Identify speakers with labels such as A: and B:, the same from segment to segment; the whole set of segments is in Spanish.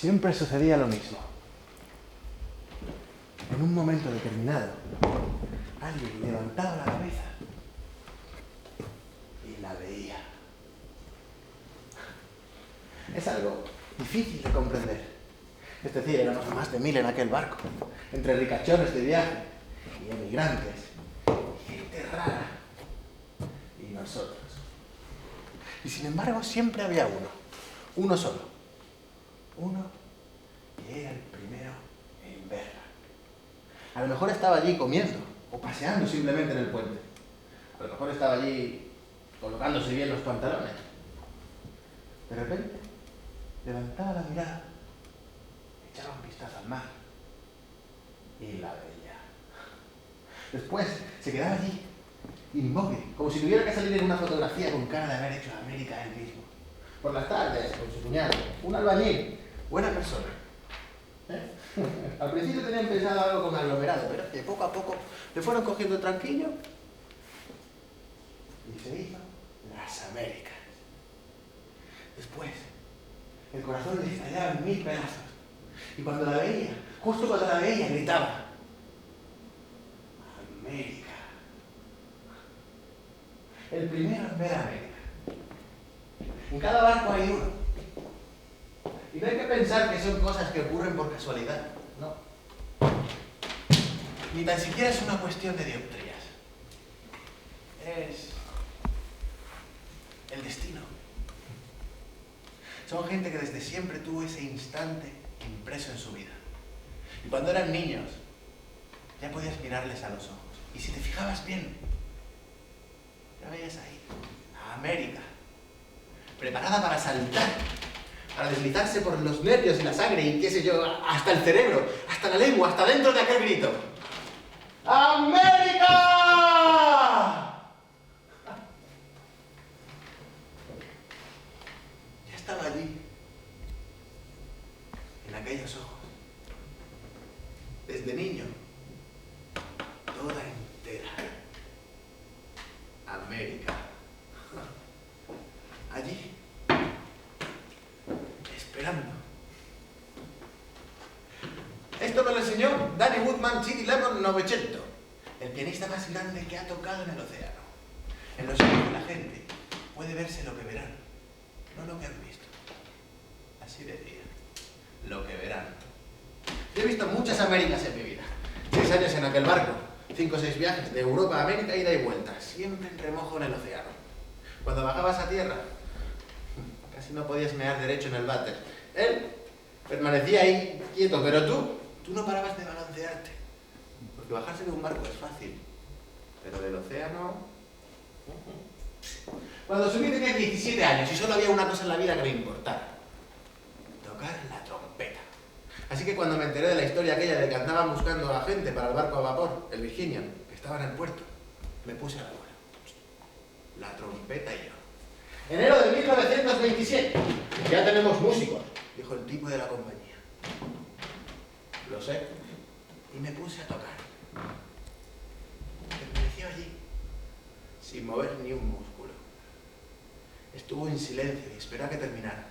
A: siempre sucedía lo mismo. En un momento determinado, alguien levantaba la cabeza y la veía. Es algo difícil de comprender. Es decir, éramos más de 1000 en aquel barco, entre ricachones de viaje y emigrantes, y gente rara, y nosotros. Y sin embargo, siempre había uno solo. Uno que era el primero en verla. A lo mejor estaba allí comiendo, o paseando simplemente en el puente. A lo mejor estaba allí colocándose bien los pantalones. De repente, levantaba la mirada, echaba un vistazo al mar y la veía. Después se quedaba allí, inmóvil, como si tuviera que salir en una fotografía con cara de haber hecho América él mismo. Por las tardes, con su cuñado, un albañil, buena persona. Al principio tenían pensado algo con aglomerado, pero que poco a poco le fueron cogiendo el tranquillo y se hizo las Américas. Después, el corazón le estallaba en 1000 pedazos. Y cuando la veía, justo cuando la veía, gritaba: América. El primero en ver América. En cada barco hay uno. Y no hay que pensar que son cosas que ocurren por casualidad, no. Ni tan siquiera es una cuestión de dioptrías. Es el destino. Son gente que desde siempre tuvo ese instante impreso en su vida. Y cuando eran niños, ya podías mirarles a los ojos. Y si te fijabas bien, ya veías ahí a América, preparada para saltar, para deslizarse por los nervios y la sangre y qué sé yo, hasta el cerebro, hasta la lengua, hasta dentro de aquel grito. ¡América! Ya estaba allí, en aquellos ojos, desde niño, toda entera. América. Allí, esperando. Esto me lo enseñó Danny Woodman Chitty Lemon Novecento, el pianista más grande que ha tocado en el océano. En los ojos de la gente puede verse lo que verán, no lo que han visto. Así decía, lo que verán. Yo he visto muchas Américas en mi vida. 6 años en aquel barco, 5 o 6 viajes de Europa a América, ida y vuelta, siempre en remojo en el océano. Cuando bajabas a tierra, casi no podías mear derecho en el váter. Él permanecía ahí quieto, pero tú no parabas de balancearte. Porque bajarse de un barco es fácil, pero del océano... Cuando subí tenía 17 años y solo había una cosa en la vida que me importara: tocar la trompeta. Así que cuando me enteré de la historia aquella de que andaban buscando a gente para el barco a vapor, el Virginia, que estaba en el puerto, me puse a la obra. La trompeta y yo. Enero de 1927. Ya tenemos músicos, dijo el tipo de la compañía. Lo sé. Y me puse a tocar. Permaneció allí, sin mover ni un músculo. Estuvo en silencio y esperó a que terminara.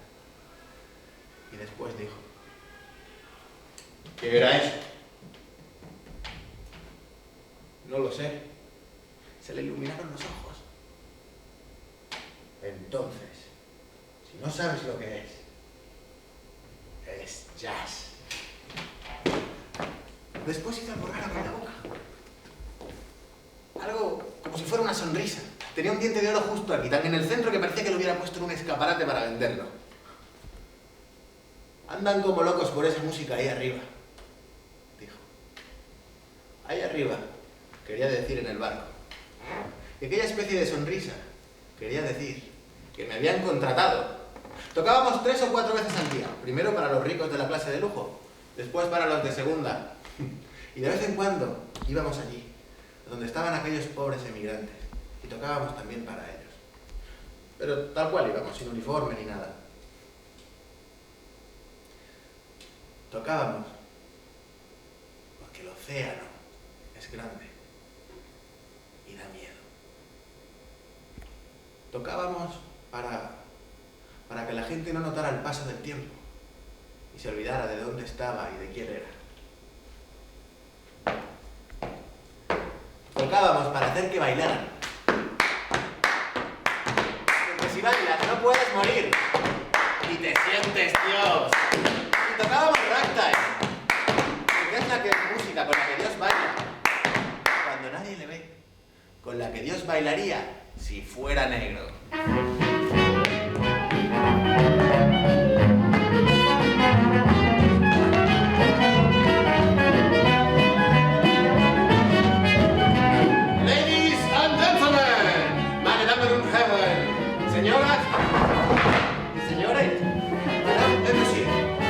A: Y después dijo: ¿qué era eso? No lo sé. Se le iluminaron los ojos. Entonces, si no sabes lo que es jazz. Después hizo algo raro con la boca. Algo como si fuera una sonrisa. Tenía un diente de oro justo aquí, tan en el centro que parecía que lo hubiera puesto en un escaparate para venderlo. Andan como locos por esa música ahí arriba, dijo. Ahí arriba, quería decir en el barco. Y aquella especie de sonrisa quería decir que me habían contratado. Tocábamos 3 o 4 veces al día. Primero para los ricos de la clase de lujo, después para los de segunda. Y de vez en cuando íbamos allí, donde estaban aquellos pobres emigrantes, y tocábamos también para ellos. Pero tal cual íbamos, sin uniforme ni nada. Tocábamos porque el océano es grande y da miedo. Tocábamos para que la gente no notara el paso del tiempo. y se olvidara de dónde estaba y de quién era. Tocábamos para hacer que bailaran. Porque si bailas no puedes morir. Y te sientes Dios. Y tocábamos ragtime. Porque es la música con la que Dios baila. Cuando nadie le ve. Con la que Dios bailaría si fuera negro. Señoras y señores,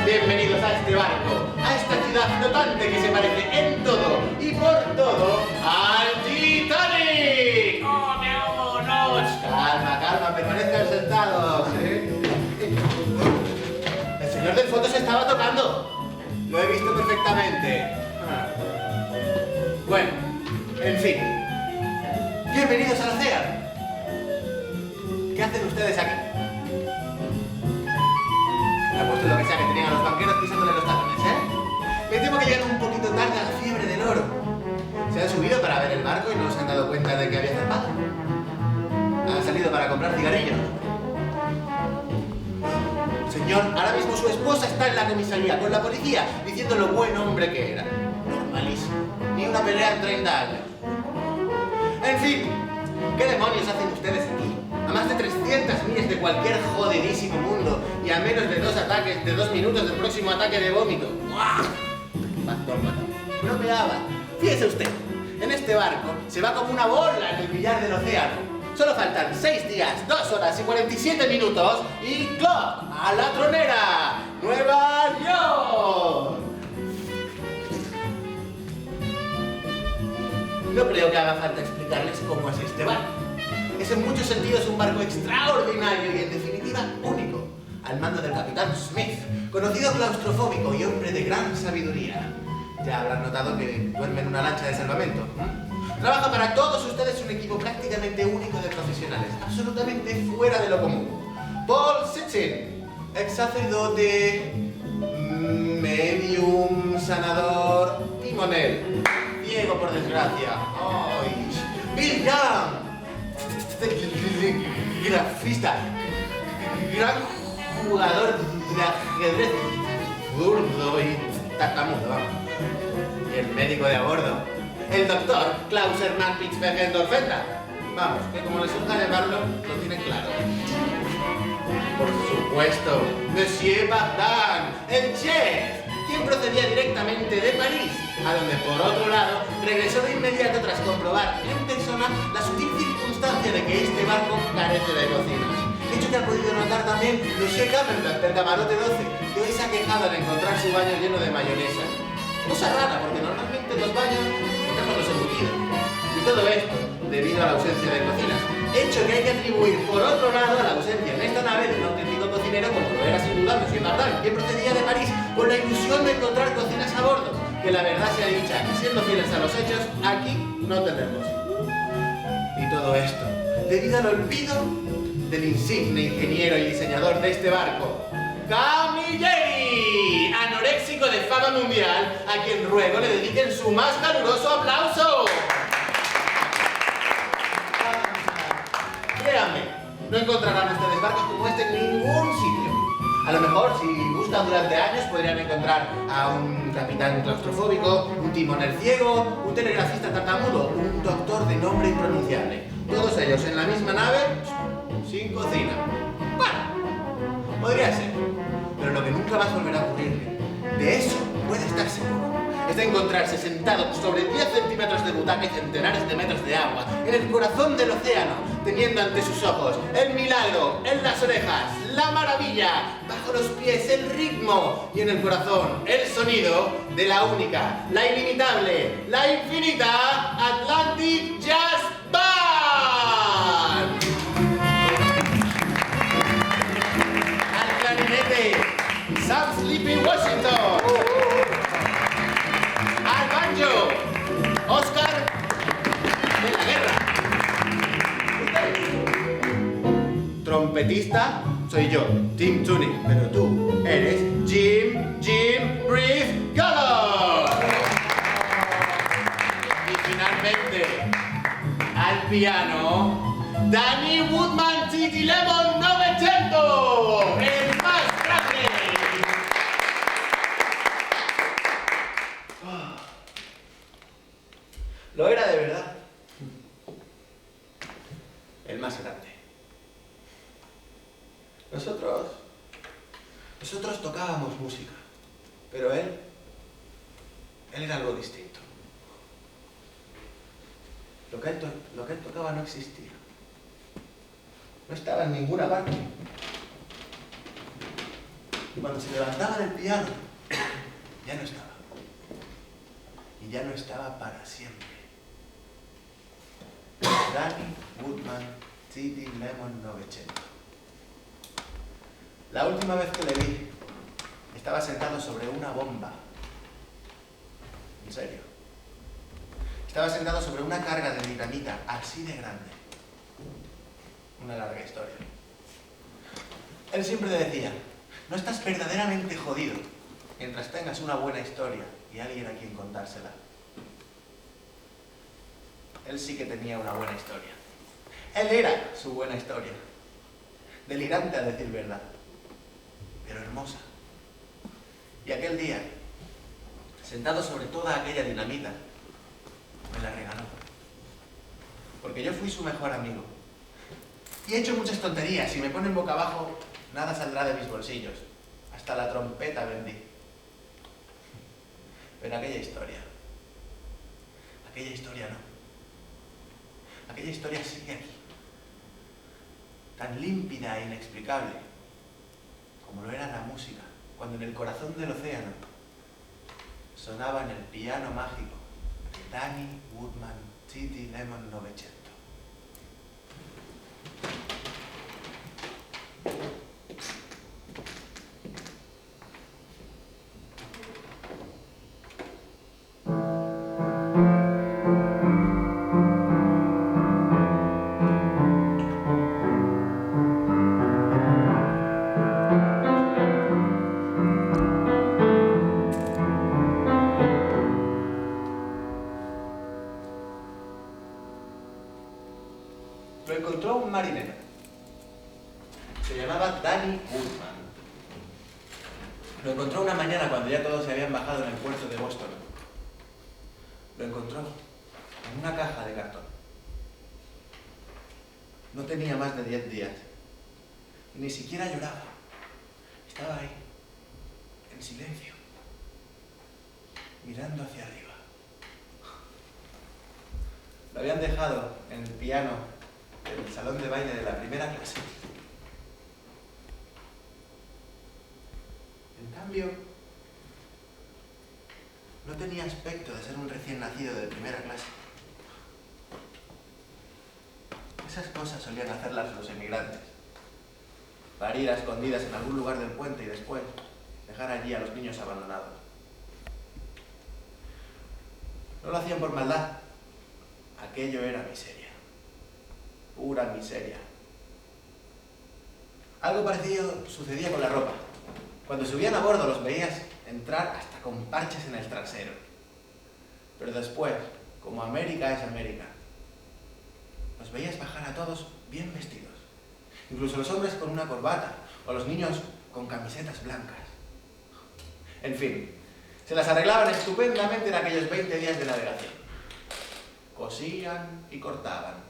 A: bienvenidos a este barco, a esta ciudad flotante que se parece en todo y por todo al Titanic. ¡Vámonos! Calma, calma, permanezcan sentados. El señor del fondo se estaba tocando. Lo he visto perfectamente. Bueno, en fin. Bienvenidos al océano. ¿Qué hacen ustedes aquí? Me ha puesto lo que sea que tenían a los banqueros pisándole los talones, ¿eh? Me temo que llegan un poquito tarde a la fiebre del oro. Se han subido para ver el barco y no se han dado cuenta de que había zarpado. Han salido para comprar cigarrillos. Señor, ahora mismo su esposa está en la comisaría con la policía diciendo lo buen hombre que era. Normalísimo. Ni una pelea en 30 años. En fin, ¿qué demonios hacen ustedes aquí? A más de 300 millas de cualquier jodidísimo mundo y a menos de 2 minutos del próximo ataque de vómito. Bromeaba. Fíjese usted, en este barco se va como una bola en el billar del océano. Solo faltan 6 días, 2 horas y 47 minutos y ¡clock! ¡A la tronera! ¡Nueva York! No creo que haga falta explicarles cómo es este barco. Es en muchos sentidos un barco extraordinario y en definitiva único, al mando del capitán Smith, conocido claustrofóbico y hombre de gran sabiduría. Ya habrán notado que duerme en una lancha de salvamento. Trabaja para todos ustedes un equipo prácticamente único de profesionales, absolutamente fuera de lo común. Paul Sitchin, ex sacerdote, medium, sanador, timonel, ciego por desgracia. ¡Ay! Bill Young, grafista, gran jugador de ajedrez, zurdo y tacamudo, vamos. Y el médico de a bordo, el doctor Klaus Hermann Pitzbergen-Dorfenda. Vamos, que como les surja llamarlo, lo tienen claro. Por supuesto, Monsieur Bardin, el chef, quien procedía directamente de París, a donde por otro lado regresó de inmediato tras comprobar en persona la sutil circunstancia de que este barco carece de cocinas. Hecho que ha podido notar también Monsieur Camelback del camarote 12, que hoy se ha quejado de encontrar su baño lleno de mayonesa. Cosa rara, porque normalmente los baños tenemos los embutidos. Y todo esto debido a la ausencia de cocinas. Hecho que hay que atribuir por otro lado a la ausencia en esta nave de un auténtico cocinero como lo era sin duda Monsieur Bardin, quien procedía de París con la ilusión de encontrar cocinas a bordo. Que la verdad sea dicha, siendo fieles a los hechos, aquí no tenemos. Y todo esto debido al olvido del insigne ingeniero y diseñador de este barco, Camilleri, anoréxico de fama mundial, a quien ruego le dediquen su más caluroso aplauso. Créanme, no encontrarán ustedes barcos como este en ningún sitio. A lo mejor, si buscan durante años, podrían encontrar a un capitán claustrofóbico, un timonel ciego, un telegrafista tartamudo, un doctor de nombre impronunciable. Todos ellos en la misma nave, sin cocina. Bueno, podría ser, pero lo que nunca más volverá a ocurrirle, de eso puede estar seguro, es de encontrarse sentado sobre 10 centímetros de butaca y centenares de metros de agua, en el corazón del océano, teniendo ante sus ojos el milagro, en las orejas, la maravilla, bajo los pies el ritmo y en el corazón el sonido de la única, la ilimitable, la infinita Atlantic Jazz Band. Al clarinete, Sam Sleepy Washington. Al banjo, Oscar de la Guerra. Trompetista soy yo, Tim Tuning, pero tú eres Jim piano, Danny Woodman Titi Lemon 900, el más grande. Lo era de verdad. El más grande. Nosotros tocábamos música, pero él era algo distinto. Lo que él tocaba no existía. No estaba en ninguna parte. Y cuando se levantaba del piano, ya no estaba. Y ya no estaba para siempre. Danny Woodman Titi Lemon 900. La última vez que le vi, estaba sentado sobre una bomba. En serio. Estaba sentado sobre una carga de dinamita así de grande. Una larga historia. Él siempre decía, no estás verdaderamente jodido mientras tengas una buena historia y alguien a quien contársela. Él sí que tenía una buena historia. Él era su buena historia. Delirante a decir verdad, pero hermosa. Y aquel día, sentado sobre toda aquella dinamita, me la regaló. Porque yo fui su mejor amigo. Y he hecho muchas tonterías. Si me ponen boca abajo, nada saldrá de mis bolsillos. Hasta la trompeta vendí. Pero aquella historia no. Aquella historia sigue aquí. Tan límpida e inexplicable como lo era la música, cuando en el corazón del océano sonaba en el piano mágico de Danny Woodman Titi Lemon 900. Lo encontró un marinero. Se llamaba Danny Woodman. Lo encontró una mañana cuando ya todos se habían bajado en el puerto de Boston. Lo encontró en una caja de cartón. No tenía más de 10 días. Y ni siquiera lloraba. Estaba ahí, en silencio, mirando hacia arriba. Lo habían dejado en el piano del salón de baile de la primera clase. En cambio, no tenía aspecto de ser un recién nacido de primera clase. Esas cosas solían hacerlas los emigrantes. Parir a escondidas en algún lugar del puente y después dejar allí a los niños abandonados. No lo hacían por maldad. Aquello era miseria. Pura miseria. Algo parecido sucedía con la ropa. Cuando subían a bordo los veías entrar hasta con parches en el trasero. Pero después, como América es América, los veías bajar a todos bien vestidos. Incluso los hombres con una corbata, o los niños con camisetas blancas. En fin, se las arreglaban estupendamente en aquellos 20 días de navegación. Cosían y cortaban.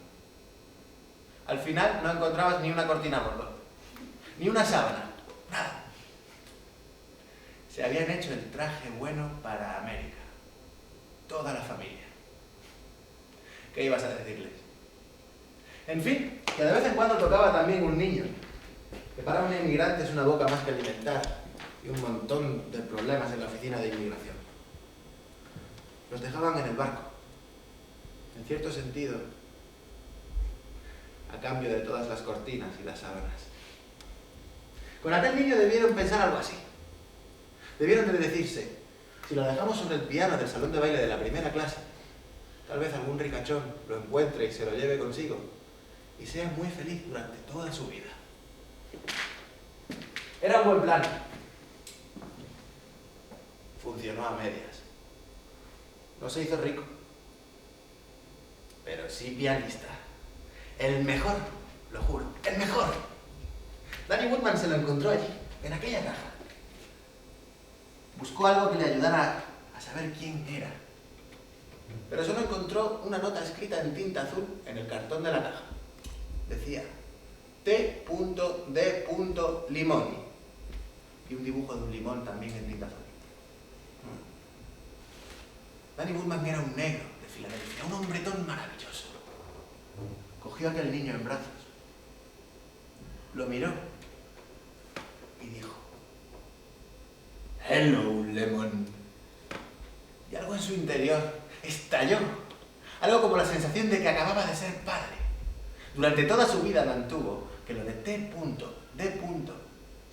A: Al final no encontrabas ni una cortina a bordo, ni una sábana, nada. Se habían hecho el traje bueno para América. Toda la familia. ¿Qué ibas a decirles? En fin, que de vez en cuando tocaba también un niño, que para un inmigrante es una boca más que alimentar y un montón de problemas en la oficina de inmigración. Los dejaban en el barco, en cierto sentido, a cambio de todas las cortinas y las sábanas. Con aquel niño debieron pensar algo así. Debieron de decirse, si lo dejamos sobre el piano del salón de baile de la primera clase, tal vez algún ricachón lo encuentre y se lo lleve consigo y sea muy feliz durante toda su vida. Era un buen plan. Funcionó a medias. No se hizo rico, pero sí pianista. El mejor, lo juro, el mejor. Danny Woodman se lo encontró allí, en aquella caja. Buscó algo que le ayudara a saber quién era. Pero solo encontró una nota escrita en tinta azul en el cartón de la caja. Decía T.D. Limón. Y un dibujo de un limón también en tinta azul. Danny Woodman era un negro de Filadelfia, un hombretón maravilloso. Cogió a aquel niño en brazos, lo miró y dijo: "Hello, Lemon". Y algo en su interior estalló. Algo como la sensación de que acababa de ser padre. Durante toda su vida mantuvo que lo de T.D.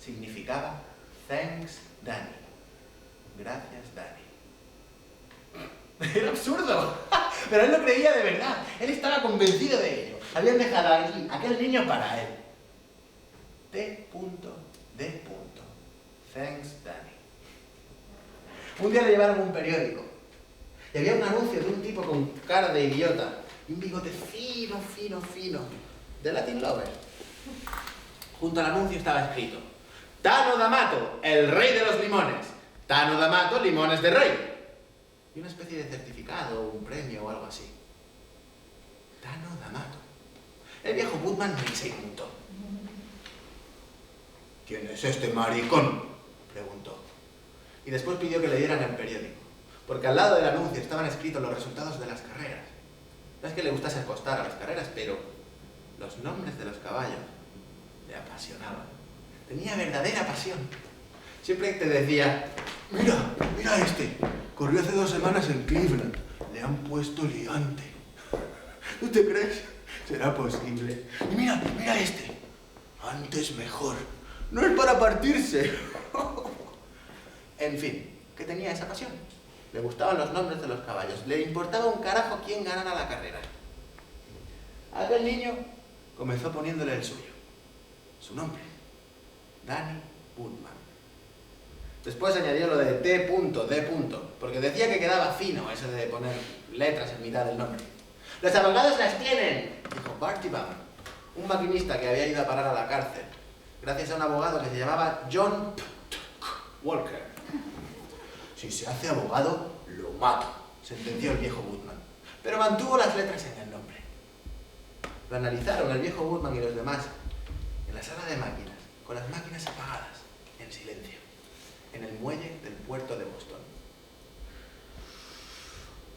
A: significaba Thanks, Danny. Gracias, Danny. Era absurdo, pero él lo creía de verdad. Él estaba convencido de ello. Habían dejado allí aquel niño para él. T.D. Thanks, Danny. Un día le llevaron un periódico y había un anuncio de un tipo con cara de idiota y un bigote fino, de Latin Lover. Junto al anuncio estaba escrito: Tano D'Amato, el rey de los limones. Tano D'Amato, limones de rey. Y una especie de certificado, un premio o algo así. Tano D'Amato. El viejo Woodman ni se inmutó. ¿Quién es este maricón?, preguntó. Y después pidió que le dieran el periódico, porque al lado del anuncio estaban escritos los resultados de las carreras. No es que le gustase apostar a las carreras, pero los nombres de los caballos le apasionaban. Tenía verdadera pasión. Siempre te decía: mira este, corrió hace 2 semanas en Cleveland, le han puesto liante. ¿Tú te crees? ¿Será posible? Y mira este, antes mejor, no es para partirse. En fin, que tenía esa pasión. Le gustaban los nombres de los caballos, le importaba un carajo quién ganara la carrera. Aquel niño comenzó poniéndole el suyo, su nombre, Danny Woodman. Después añadió lo de T.D. porque decía que quedaba fino eso de poner letras en mitad del nombre. ¡Los abogados las tienen!, dijo Barty Bum, un maquinista que había ido a parar a la cárcel, gracias a un abogado que se llamaba John Walker. Si se hace abogado, lo mato, sentenció el viejo Woodman, pero mantuvo las letras en el nombre. Lo analizaron el viejo Woodman y los demás en la sala de máquinas, con las máquinas apagadas, en silencio, en el muelle del puerto de Boston.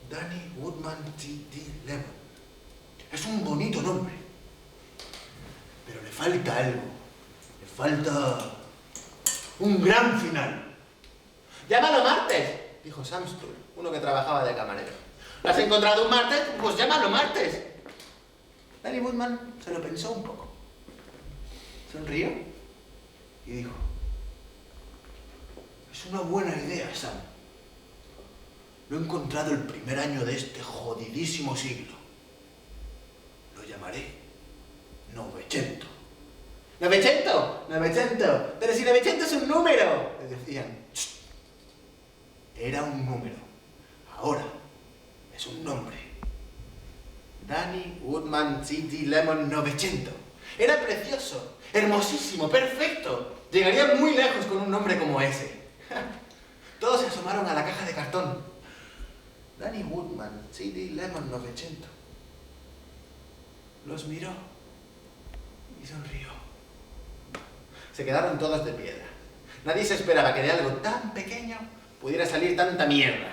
A: Danny Woodman T.D. Lemon. Es un bonito nombre, pero le falta algo. Le falta un gran final. ¡Llámalo martes!, dijo Sam Stull, uno que trabajaba de camarero. ¿Lo has encontrado un martes? Pues llámalo martes. Danny Woodman se lo pensó un poco. Sonrió y dijo: es una buena idea, Sam. Lo he encontrado el primer año de este jodidísimo siglo. Lo llamaré Novecento. ¡Novecento! ¡Novecento! ¡Pero si Novecento es un número!, le decían. ¡Shh! Era un número. Ahora es un nombre. Danny Woodman T.D. Lemon Novecento. Era precioso, hermosísimo, perfecto. Llegaría muy lejos con un nombre como ese. Todos se asomaron a la caja de cartón. Danny Woodman T.D. Lemon Novecento. Los miró y sonrió. Se quedaron todos de piedra. Nadie se esperaba que de algo tan pequeño pudiera salir tanta mierda.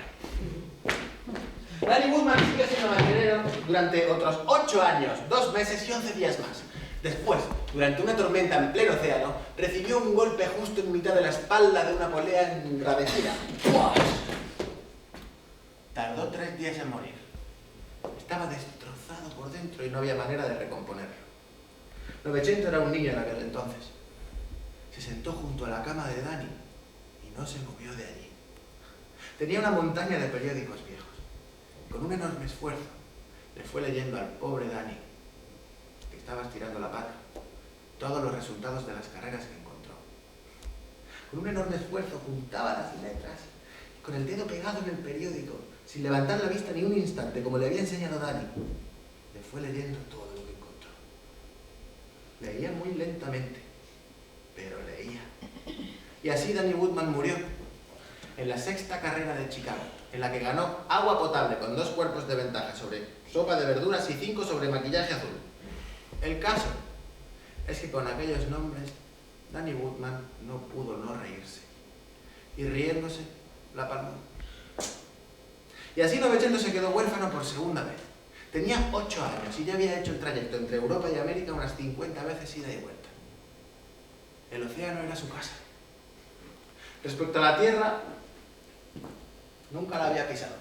A: Danny Woodman siguió siendo marinero durante otros 8 años, 2 meses y 11 días más. Después, durante una tormenta en pleno océano, recibió un golpe justo en mitad de la espalda de una polea engravecida. Tardó 3 días en morir. Estaba destrozado por dentro y no había manera de recomponerlo. Novecento era un niño en aquel entonces. Se sentó junto a la cama de Danny y no se movió de allí. Tenía una montaña de periódicos viejos. Con un enorme esfuerzo le fue leyendo al pobre Danny, que estaba estirando la pata, todos los resultados de las carreras que encontró. Con un enorme esfuerzo juntaba las letras y con el dedo pegado en el periódico, sin levantar la vista ni un instante, como le había enseñado Danny, le fue leyendo todo lo que encontró. Leía muy lentamente, pero leía. Y así Danny Woodman murió en la 6ª carrera de Chicago, en la que ganó agua potable con 2 cuerpos de ventaja sobre sopa de verduras y 5 sobre maquillaje azul. El caso es que con aquellos nombres, Danny Woodman no pudo no reírse. Y riéndose, la palmó. Y así Novecento se quedó huérfano por segunda vez. Tenía 8 años y ya había hecho el trayecto entre Europa y América unas 50 veces ida y vuelta. El océano era su casa. Respecto a la tierra, nunca la había pisado.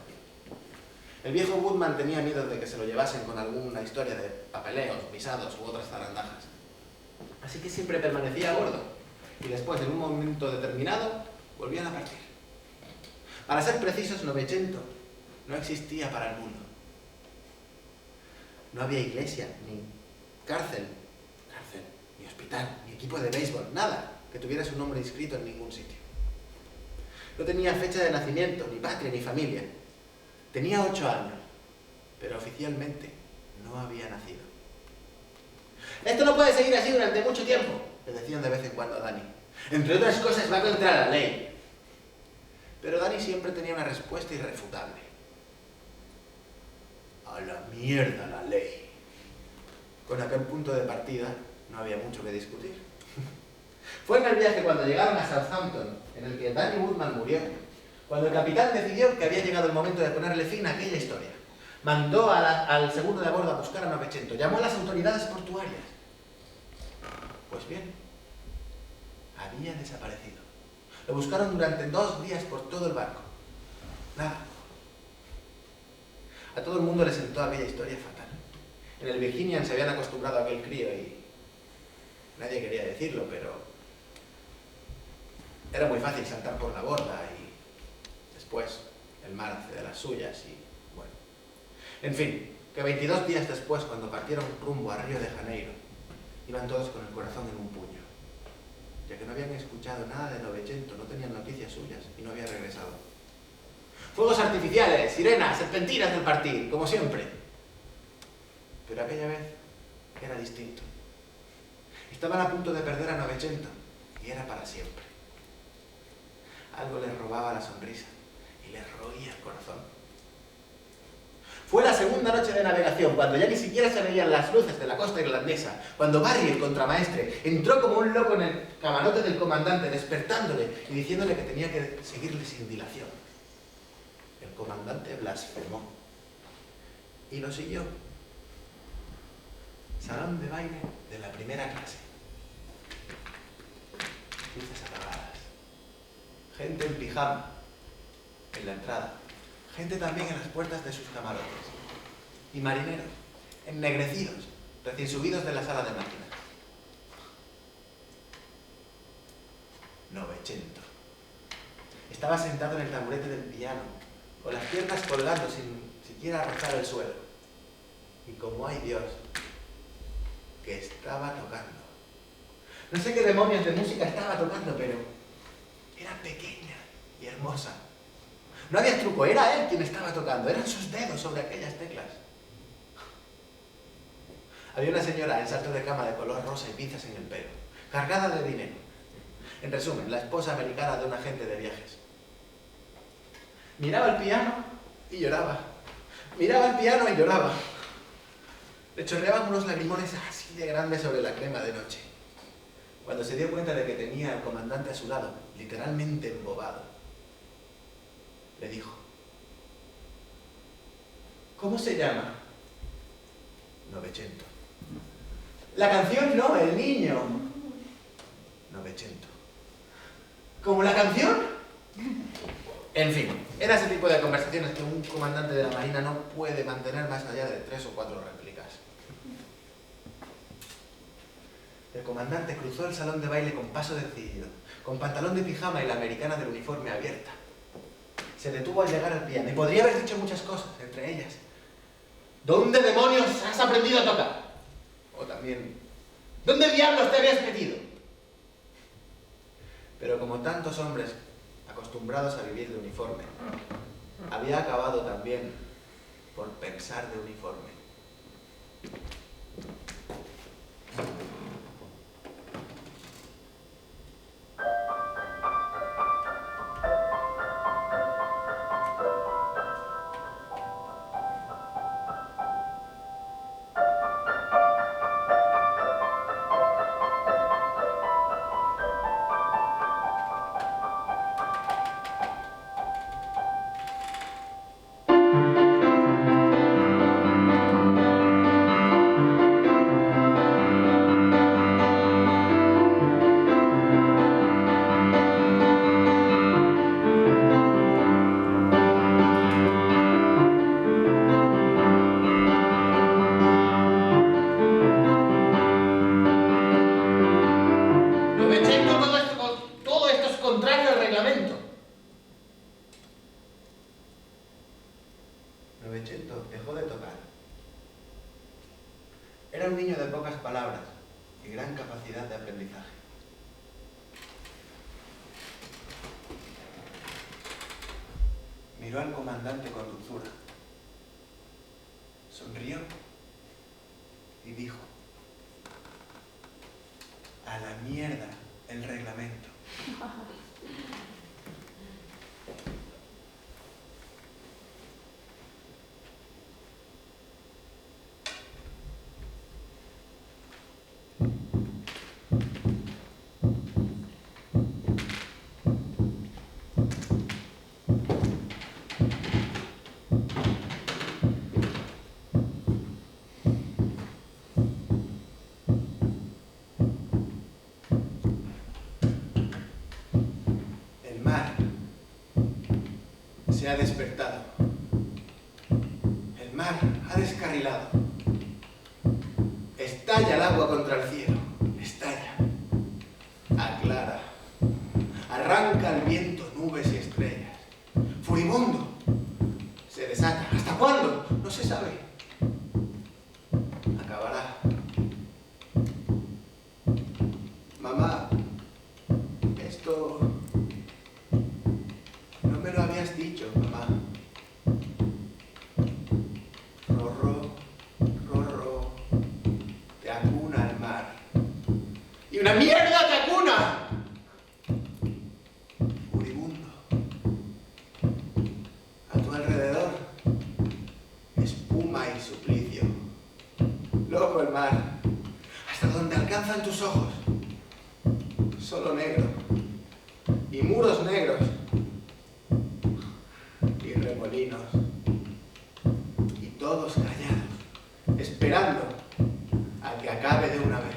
A: El viejo Woodman tenía miedo de que se lo llevasen con alguna historia de papeleos, visados u otras zarandajas. Así que siempre permanecía a bordo. Y después, en un momento determinado, volvían a partir. Para ser precisos, Novecento no existía para el mundo. No había iglesia, ni cárcel, ni hospital, ni equipo de béisbol, nada que tuviera su nombre inscrito en ningún sitio. No tenía fecha de nacimiento, ni patria, ni familia. Tenía 8 años, pero oficialmente no había nacido. «Esto no puede seguir así durante mucho tiempo», le decían de vez en cuando a Danny. «Entre otras cosas, va contra la ley». Pero Danny siempre tenía una respuesta irrefutable. «A la mierda la ley». Con aquel punto de partida no había mucho que discutir. Fue en el viaje cuando llegaron a Southampton, en el que Danny Woodman murió, cuando el capitán decidió que había llegado el momento de ponerle fin a aquella historia. Mandó al segundo de a bordo a buscar a Novecento, llamó a las autoridades portuarias. Pues bien, había desaparecido. Lo buscaron durante 2 días por todo el barco. Nada. A todo el mundo le sentó aquella historia fatal. En el Virginian se habían acostumbrado a aquel crío y nadie quería decirlo, pero era muy fácil saltar por la borda y después el mar hace de las suyas y bueno. En fin, que 22 días después, cuando partieron rumbo a Río de Janeiro, iban todos con el corazón en un puño, ya que no habían escuchado nada de Novecento, no tenían noticias suyas y no había regresado. Fuegos artificiales, sirenas, serpentinas del partir, como siempre. Pero aquella vez era distinto. Estaban a punto de perder a Novecento y era para siempre. Algo les robaba la sonrisa y les roía el corazón. Fue la segunda noche de navegación, cuando ya ni siquiera se veían las luces de la costa irlandesa, cuando Barry, el contramaestre, entró como un loco en el camarote del comandante, despertándole y diciéndole que tenía que seguirle sin dilación. El comandante blasfemó y lo siguió. Salón de baile de la primera clase. Luces apagadas. Gente en pijama en la entrada. Gente también en las puertas de sus camarotes. Y marineros, ennegrecidos, recién subidos de la sala de máquinas. Novecento. Estaba sentado en el taburete del piano, con las piernas colgando sin siquiera rozar el suelo. Y como hay Dios, que estaba tocando. No sé qué demonios de música estaba tocando, pero era pequeña y hermosa. No había truco, era él quien estaba tocando, eran sus dedos sobre aquellas teclas. Había una señora en salto de cama de color rosa y pinzas en el pelo, cargada de dinero. En resumen, la esposa americana de un agente de viajes. Miraba el piano y lloraba. Miraba el piano y lloraba. Le chorreaban unos lagrimones así de grandes sobre la crema de noche. Cuando se dio cuenta de que tenía al comandante a su lado, literalmente embobado, le dijo: ¿cómo se llama? Novecento. La canción no, el niño. Novecento. ¿Cómo la canción? En fin, era ese tipo de conversaciones que un comandante de la Marina no puede mantener más allá de 3 o 4 réplicas. El comandante cruzó el salón de baile con paso decidido, con pantalón de pijama y la americana del uniforme abierta. Se detuvo al llegar al piano y podría haber dicho muchas cosas, entre ellas: ¿dónde demonios has aprendido a tocar? O también: ¿dónde diablos te habías metido? Pero como tantos hombres acostumbrados a vivir de uniforme, había acabado también por pensar de uniforme. Novecento dejó de tocar. Era un niño de pocas palabras y gran capacidad de aprendizaje. Miró al comandante con dulzura, sonrió y dijo: a la mierda el reglamento. Se ha despertado. El mar ha descarrilado. Estalla el agua contra el cielo. Estalla. Aclara. Arranca el viento nubes y estrellas. Furibundo. Se desata. ¿Hasta cuándo? No se sabe. Acabará. Mamá, esto... no me lo habías dicho, mamá. Rorro, rorro, te acuna el mar. ¡Y una mierda te acuna! Furibundo. A tu alrededor, espuma y suplicio. Loco el mar, hasta donde alcanzan tus ojos. Solo negro. Y muros negros. Y remolinos, y todos callados, esperando a que acabe de una vez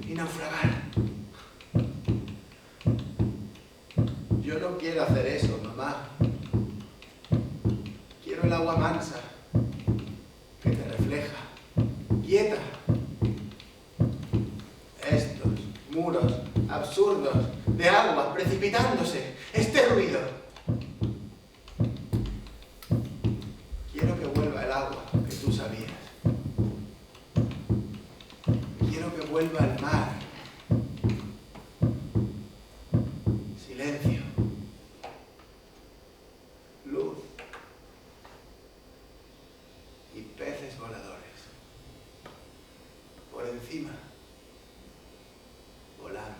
A: y naufragar. Yo no quiero hacer eso, mamá. Quiero el agua mansa, que te refleja, quieta. Estos muros absurdos de agua precipitándose, este ruido. Quiero que vuelva el agua que tú sabías. Quiero que vuelva el mar. Silencio. Luz. Y peces voladores. Por encima. Volando.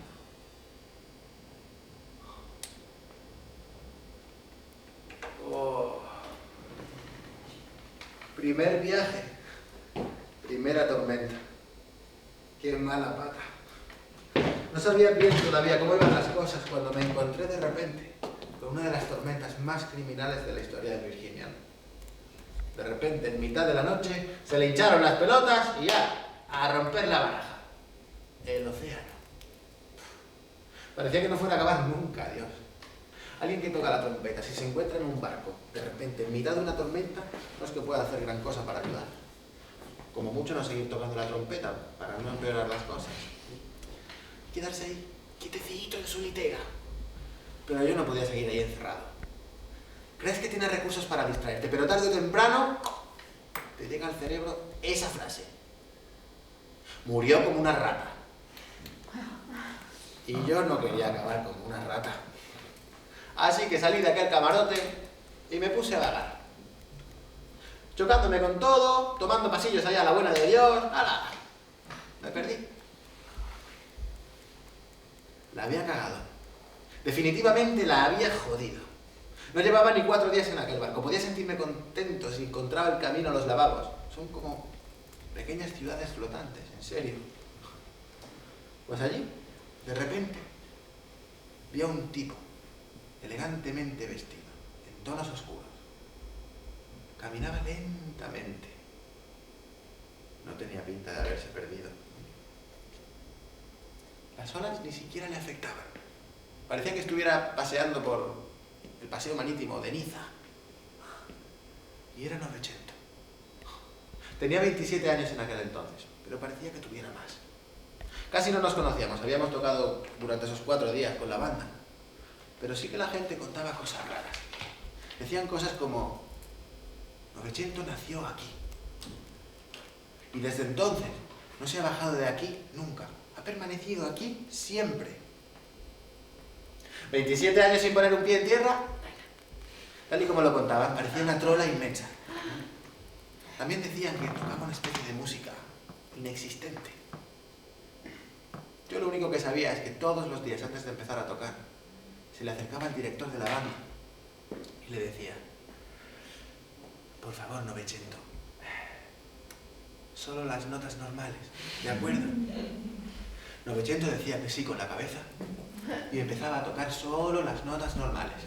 A: Oh. Primer viaje, primera tormenta. Qué mala pata. No sabía bien todavía cómo iban las cosas cuando me encontré de repente con una de las tormentas más criminales de la historia de Virginia. De repente, en mitad de la noche, se le hincharon las pelotas y ya, a romper la baraja. El océano. Parecía que no fuera a acabar nunca, Dios. Alguien que toca la trompeta, si se encuentra en un barco, de repente, en mitad de una tormenta, no es que pueda hacer gran cosa para ayudar. Como mucho no seguir tocando la trompeta, para no empeorar las cosas. Quedarse ahí, quietecito en su litera. Pero yo no podía seguir ahí encerrado. Crees que tienes recursos para distraerte, pero tarde o temprano te llega al cerebro esa frase. Murió como una rata. Y yo no quería acabar como una rata. Así que salí de aquel camarote y me puse a vagar. Chocándome con todo, tomando pasillos allá a la buena de Dios. ¡Hala! Me perdí. La había cagado. Definitivamente la había jodido. No llevaba ni 4 días en aquel barco. Podía sentirme contento si encontraba el camino a los lavabos. Son como pequeñas ciudades flotantes, en serio. Pues allí, de repente, vi a un tipo elegantemente vestido, en tonos oscuros. Caminaba lentamente. No tenía pinta de haberse perdido. Las olas ni siquiera le afectaban. Parecía que estuviera paseando por el paseo marítimo de Niza. Y era Novecento. Tenía 27 años en aquel entonces, pero parecía que tuviera más. Casi no nos conocíamos, habíamos tocado durante esos 4 días con la banda. Pero sí que la gente contaba cosas raras. Decían cosas como: Novecento nació aquí. Y desde entonces no se ha bajado de aquí nunca. Ha permanecido aquí siempre. 27 años sin poner un pie en tierra. Tal y como lo contaban, parecía una trola inmensa. También decían que tocaba una especie de música inexistente. Yo lo único que sabía es que todos los días antes de empezar a tocar, se le acercaba al director de la banda y le decía: por favor, Novecento, solo las notas normales, ¿de acuerdo? Novecento decía que sí con la cabeza y empezaba a tocar solo las notas normales.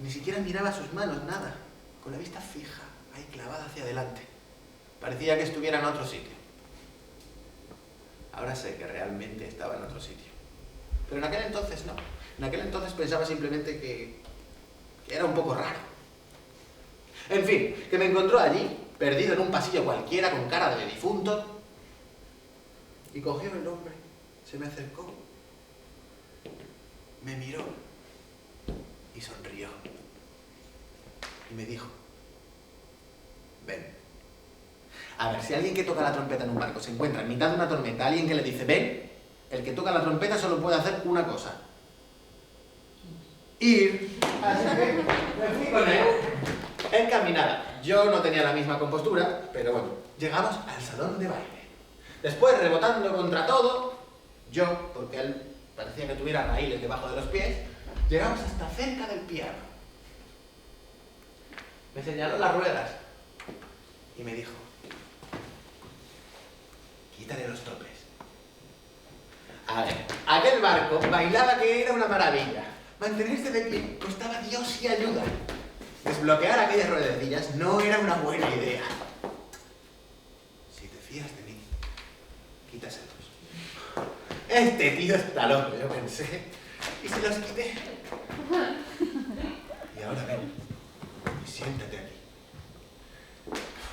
A: Ni siquiera miraba sus manos, nada, con la vista fija, ahí clavada hacia adelante. Parecía que estuviera en otro sitio. Ahora sé que realmente estaba en otro sitio. Pero en aquel entonces no. En aquel entonces pensaba simplemente que era un poco raro. En fin, que me encontró allí, perdido en un pasillo cualquiera, con cara de difunto, y cogió el hombre, se me acercó, me miró y sonrió. Y me dijo: ven. A ver, si alguien que toca la trompeta en un barco se encuentra en mitad de una tormenta, alguien que le dice ven, el que toca la trompeta solo puede hacer una cosa: ir. Así que me fui con él, encaminada. Yo no tenía la misma compostura, pero bueno, llegamos al salón de baile. Después, rebotando contra todo, yo, porque él parecía que tuviera raíles debajo de los pies, llegamos hasta cerca del piano. Me señaló las ruedas y me dijo: quítale los topes. A ver, aquel barco bailaba que era una maravilla. Mantenerse de pie costaba Dios y ayuda. Desbloquear aquellas ruedecillas no era una buena idea. Si te fías de mí, quítaselos. Este tío está loco, yo pensé, y se los quité. Y ahora ven, y siéntate aquí.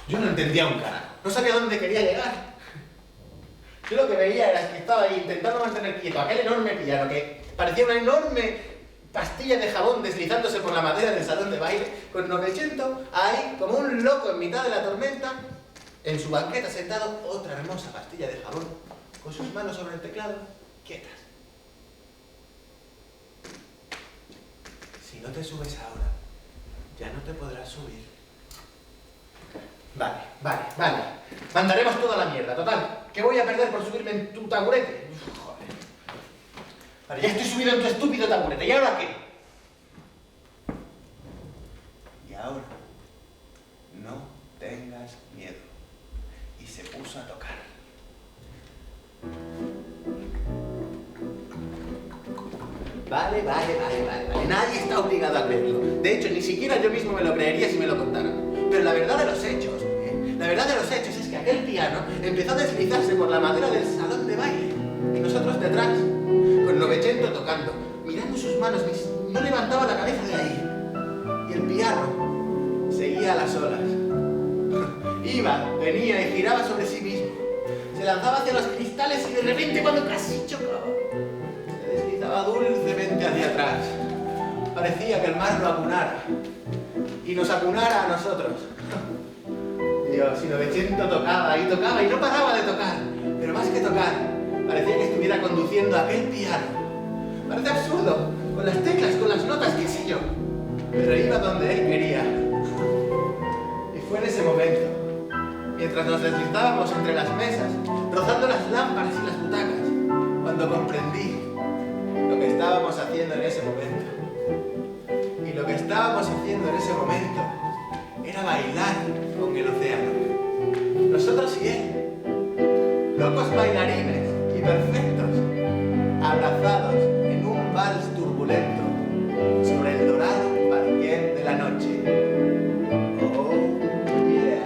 A: Yo no entendía un carajo, no sabía dónde quería llegar. Yo lo que veía era que estaba ahí intentando mantener quieto aquel enorme piano que parecía una enorme pastilla de jabón deslizándose por la madera del salón de baile, con Novecento ahí como un loco en mitad de la tormenta, en su banqueta sentado, otra hermosa pastilla de jabón, con sus manos sobre el teclado, quietas. Si no te subes ahora, ya no te podrás subir. Vale. Mandaremos toda la mierda, total. ¿Qué voy a perder por subirme en tu taburete? Uf, joder. Vale, ya estoy subido en tu estúpido taburete. ¿Y ahora qué? Y ahora, no tengas miedo. Y se puso a tocar. Vale. Nadie está obligado a creerlo. De hecho, ni siquiera yo mismo me lo creería si me lo contaran. Pero la verdad de los hechos, es que aquel piano empezó a deslizarse por la madera del salón de baile. Y nosotros detrás, con Novecento tocando, mirando sus manos, no levantaba la cabeza de ahí. Y el piano seguía a las olas. Iba, venía y giraba sobre sí mismo. Se lanzaba hacia los cristales y de repente, cuando casi chocaba, se deslizaba dulcemente hacia atrás. Parecía que el mar lo acunara. Y nos acunara a nosotros. Dios, y Novecento tocaba y no paraba de tocar. Pero más que tocar, parecía que estuviera conduciendo aquel piano. Parece absurdo, con las teclas, con las notas, qué sé yo. Pero iba donde él quería. Y fue en ese momento, mientras nos deslizábamos entre las mesas, rozando las lámparas y las butacas, cuando comprendí lo que estábamos haciendo en ese momento. Y lo que estábamos haciendo en ese momento era bailar con el océano. Nosotros y él, locos bailarines y perfectos, abrazados en un vals turbulento sobre el dorado parquet de la noche. Oh, yeah.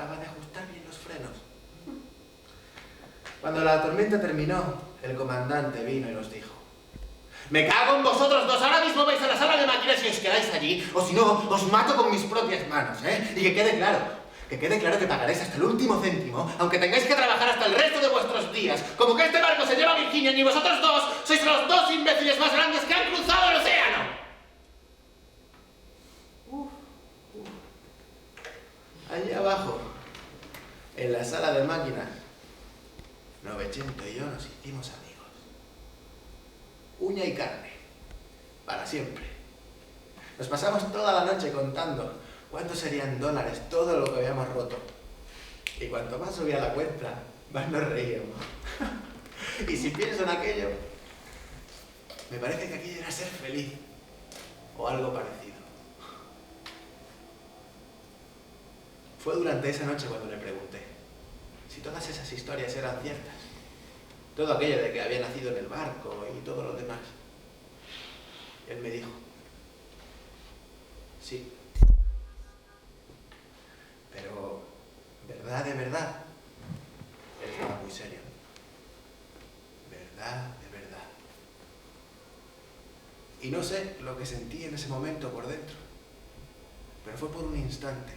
A: acababa de ajustar bien los frenos. Cuando la tormenta terminó, el comandante vino y nos dijo: «Me cago en vosotros dos, ahora mismo vais a la sala de máquinas y os quedáis allí, o si no, os mato con mis propias manos, ¿eh? Y que quede claro que pagaréis hasta el último céntimo, aunque tengáis que trabajar hasta el resto de vuestros días, como que este barco se lleva a Virginia y vosotros dos sois los dos imbéciles más grandes que han cruzado el océano». Allí abajo, en la sala de máquinas, Novecento y yo nos hicimos amigos. Uña y carne, para siempre. Nos pasamos toda la noche contando cuántos serían dólares todo lo que habíamos roto. Y cuanto más subía la cuenta, más nos reíamos. Y si pienso en aquello, me parece que aquello era ser feliz, o algo parecido. Fue durante esa noche cuando le pregunté si todas esas historias eran ciertas. Todo aquello de que había nacido en el barco y todo lo demás. Él me dijo: sí. Pero, ¿verdad de verdad? Él estaba muy serio. ¿Verdad de verdad? Y no sé lo que sentí en ese momento por dentro, pero fue por un instante,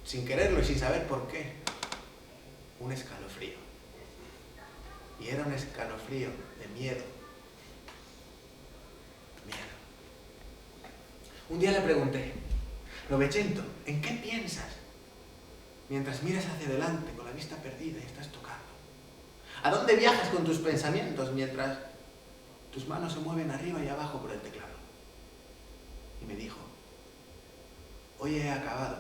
A: sin quererlo y sin saber por qué, un escalofrío. Y era un escalofrío de miedo. Miedo. Un día le pregunté: Novecento, ¿en qué piensas mientras miras hacia adelante con la vista perdida y estás tocando? ¿A dónde viajas con tus pensamientos mientras tus manos se mueven arriba y abajo por el teclado? Y me dijo: hoy he acabado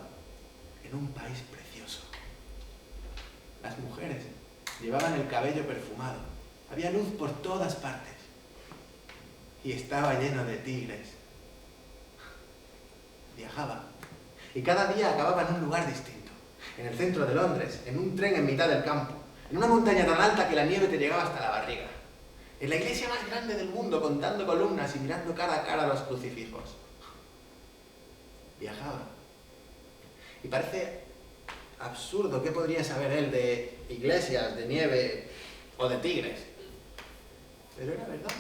A: en un país precioso. Las mujeres llevaban el cabello perfumado, había luz por todas partes y estaba lleno de tigres. Viajaba y cada día acababa en un lugar distinto, en el centro de Londres, en un tren en mitad del campo, en una montaña tan alta que la nieve te llegaba hasta la barriga, en la iglesia más grande del mundo contando columnas y mirando cara a cara a los crucifijos. Viajaba. Y parece absurdo qué podría saber él de iglesias, de nieve o de tigres. Pero era verdad.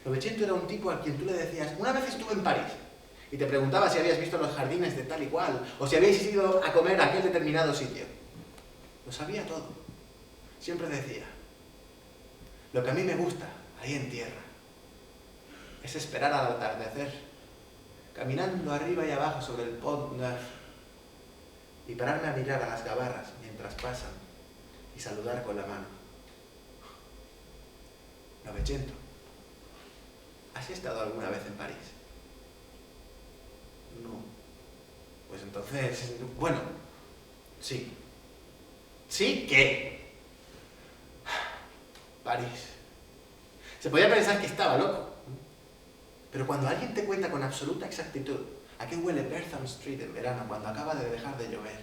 A: Novecento era un tipo a quien tú le decías: una vez estuve en París, y te preguntaba si habías visto los jardines de tal y cual, o si habíais ido a comer a aquel determinado sitio. Lo sabía todo. Siempre decía: lo que a mí me gusta, ahí en tierra, es esperar al atardecer, caminando arriba y abajo sobre el Pont Neuf, y pararme a mirar a las gabarras mientras pasan y saludar con la mano. Novecento, ¿has estado alguna vez en París? No. Pues entonces, bueno, sí. ¿Sí qué? París. Se podía pensar que estaba loco. Pero cuando alguien te cuenta con absoluta exactitud a qué huele Bertram Street en verano cuando acaba de dejar de llover,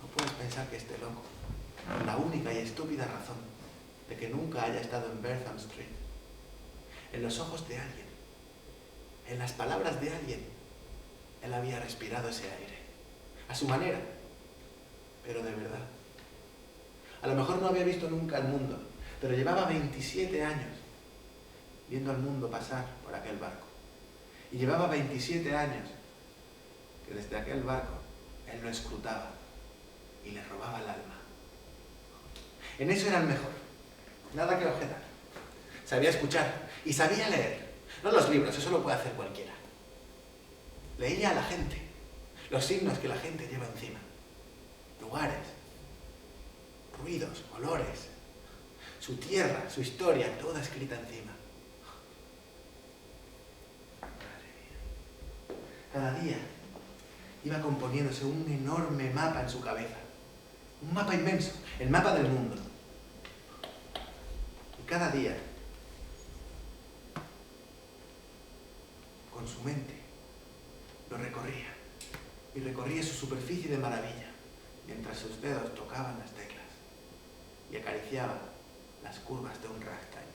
A: no puedes pensar que esté loco, por la única y estúpida razón de que nunca haya estado en Bertram Street. En los ojos de alguien, en las palabras de alguien, él había respirado ese aire, a su manera, pero de verdad. A lo mejor no había visto nunca el mundo, pero llevaba 27 años viendo al mundo pasar por aquel barco. Y llevaba 27 años que desde aquel barco él lo escrutaba y le robaba el alma. En eso era el mejor, nada que objetar. Sabía escuchar y sabía leer. No los libros, eso lo puede hacer cualquiera. Leía a la gente, los signos que la gente lleva encima. Lugares, ruidos, olores, su tierra, su historia, toda escrita encima. Cada día iba componiéndose un enorme mapa en su cabeza. Un mapa inmenso, el mapa del mundo. Y cada día, con su mente, lo recorría. Y recorría su superficie de maravilla, mientras sus dedos tocaban las teclas y acariciaban las curvas de un ragtime.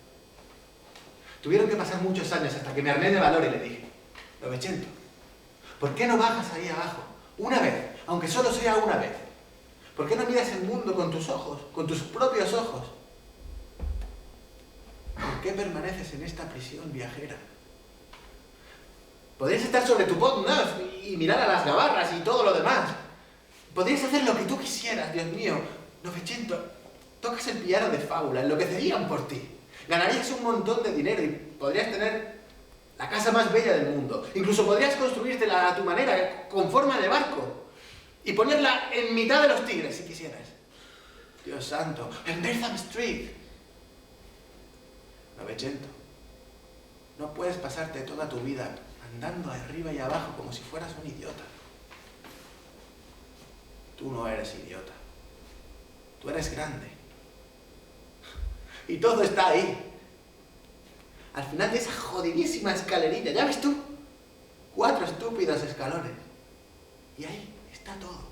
A: Tuvieron que pasar muchos años hasta que me armé de valor y le dije: Novecento, ¿por qué no bajas ahí abajo, una vez, aunque solo sea una vez. ¿Por qué no miras el mundo con tus ojos, con tus propios ojos? ¿Por qué permaneces en esta prisión viajera? Podrías estar sobre tu Pont Neuf y mirar a las gabarras y todo lo demás. Podrías hacer lo que tú quisieras, Dios mío. Novecento, tocas el piano de fábula, enloquecerían por ti. Ganarías un montón de dinero y podrías tener la casa más bella del mundo. Incluso podrías construírtela a tu manera, con forma de barco. Y ponerla en mitad de los Tigres, si quisieras. Dios santo, en Betham Street. Novecento, no puedes pasarte toda tu vida andando arriba y abajo como si fueras un idiota. Tú no eres idiota. Tú eres grande. Y todo está ahí. Al final de esa jodidísima escalerilla, ¿ya ves tú? 4 estúpidos escalones. Y ahí está todo.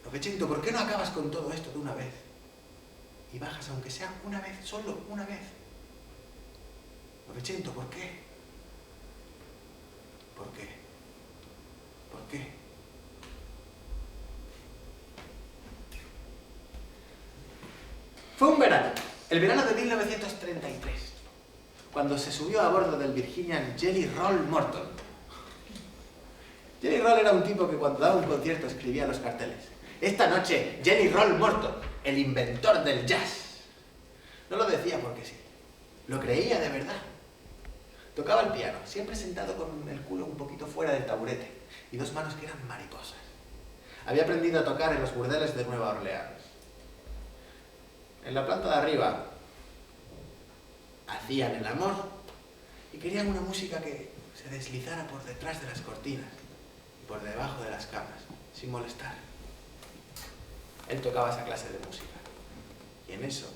A: Novecento, ¿por qué no acabas con todo esto de una vez? Y bajas aunque sea una vez, solo una vez. Novecento, ¿por qué? ¿Por qué? ¿Por qué? Fue un verano, el verano de 1933, cuando se subió a bordo del Virginian Jelly Roll Morton. Jelly Roll era un tipo que cuando daba un concierto escribía los carteles: esta noche, Jelly Roll Morton, el inventor del jazz. No lo decía porque sí, lo creía de verdad. Tocaba el piano, siempre sentado con el culo un poquito fuera del taburete y 2 manos que eran mariposas. Había aprendido a tocar en los burdeles de Nueva Orleans. En la planta de arriba hacían el amor y querían una música que se deslizara por detrás de las cortinas y por debajo de las camas, sin molestar. Él tocaba esa clase de música y en eso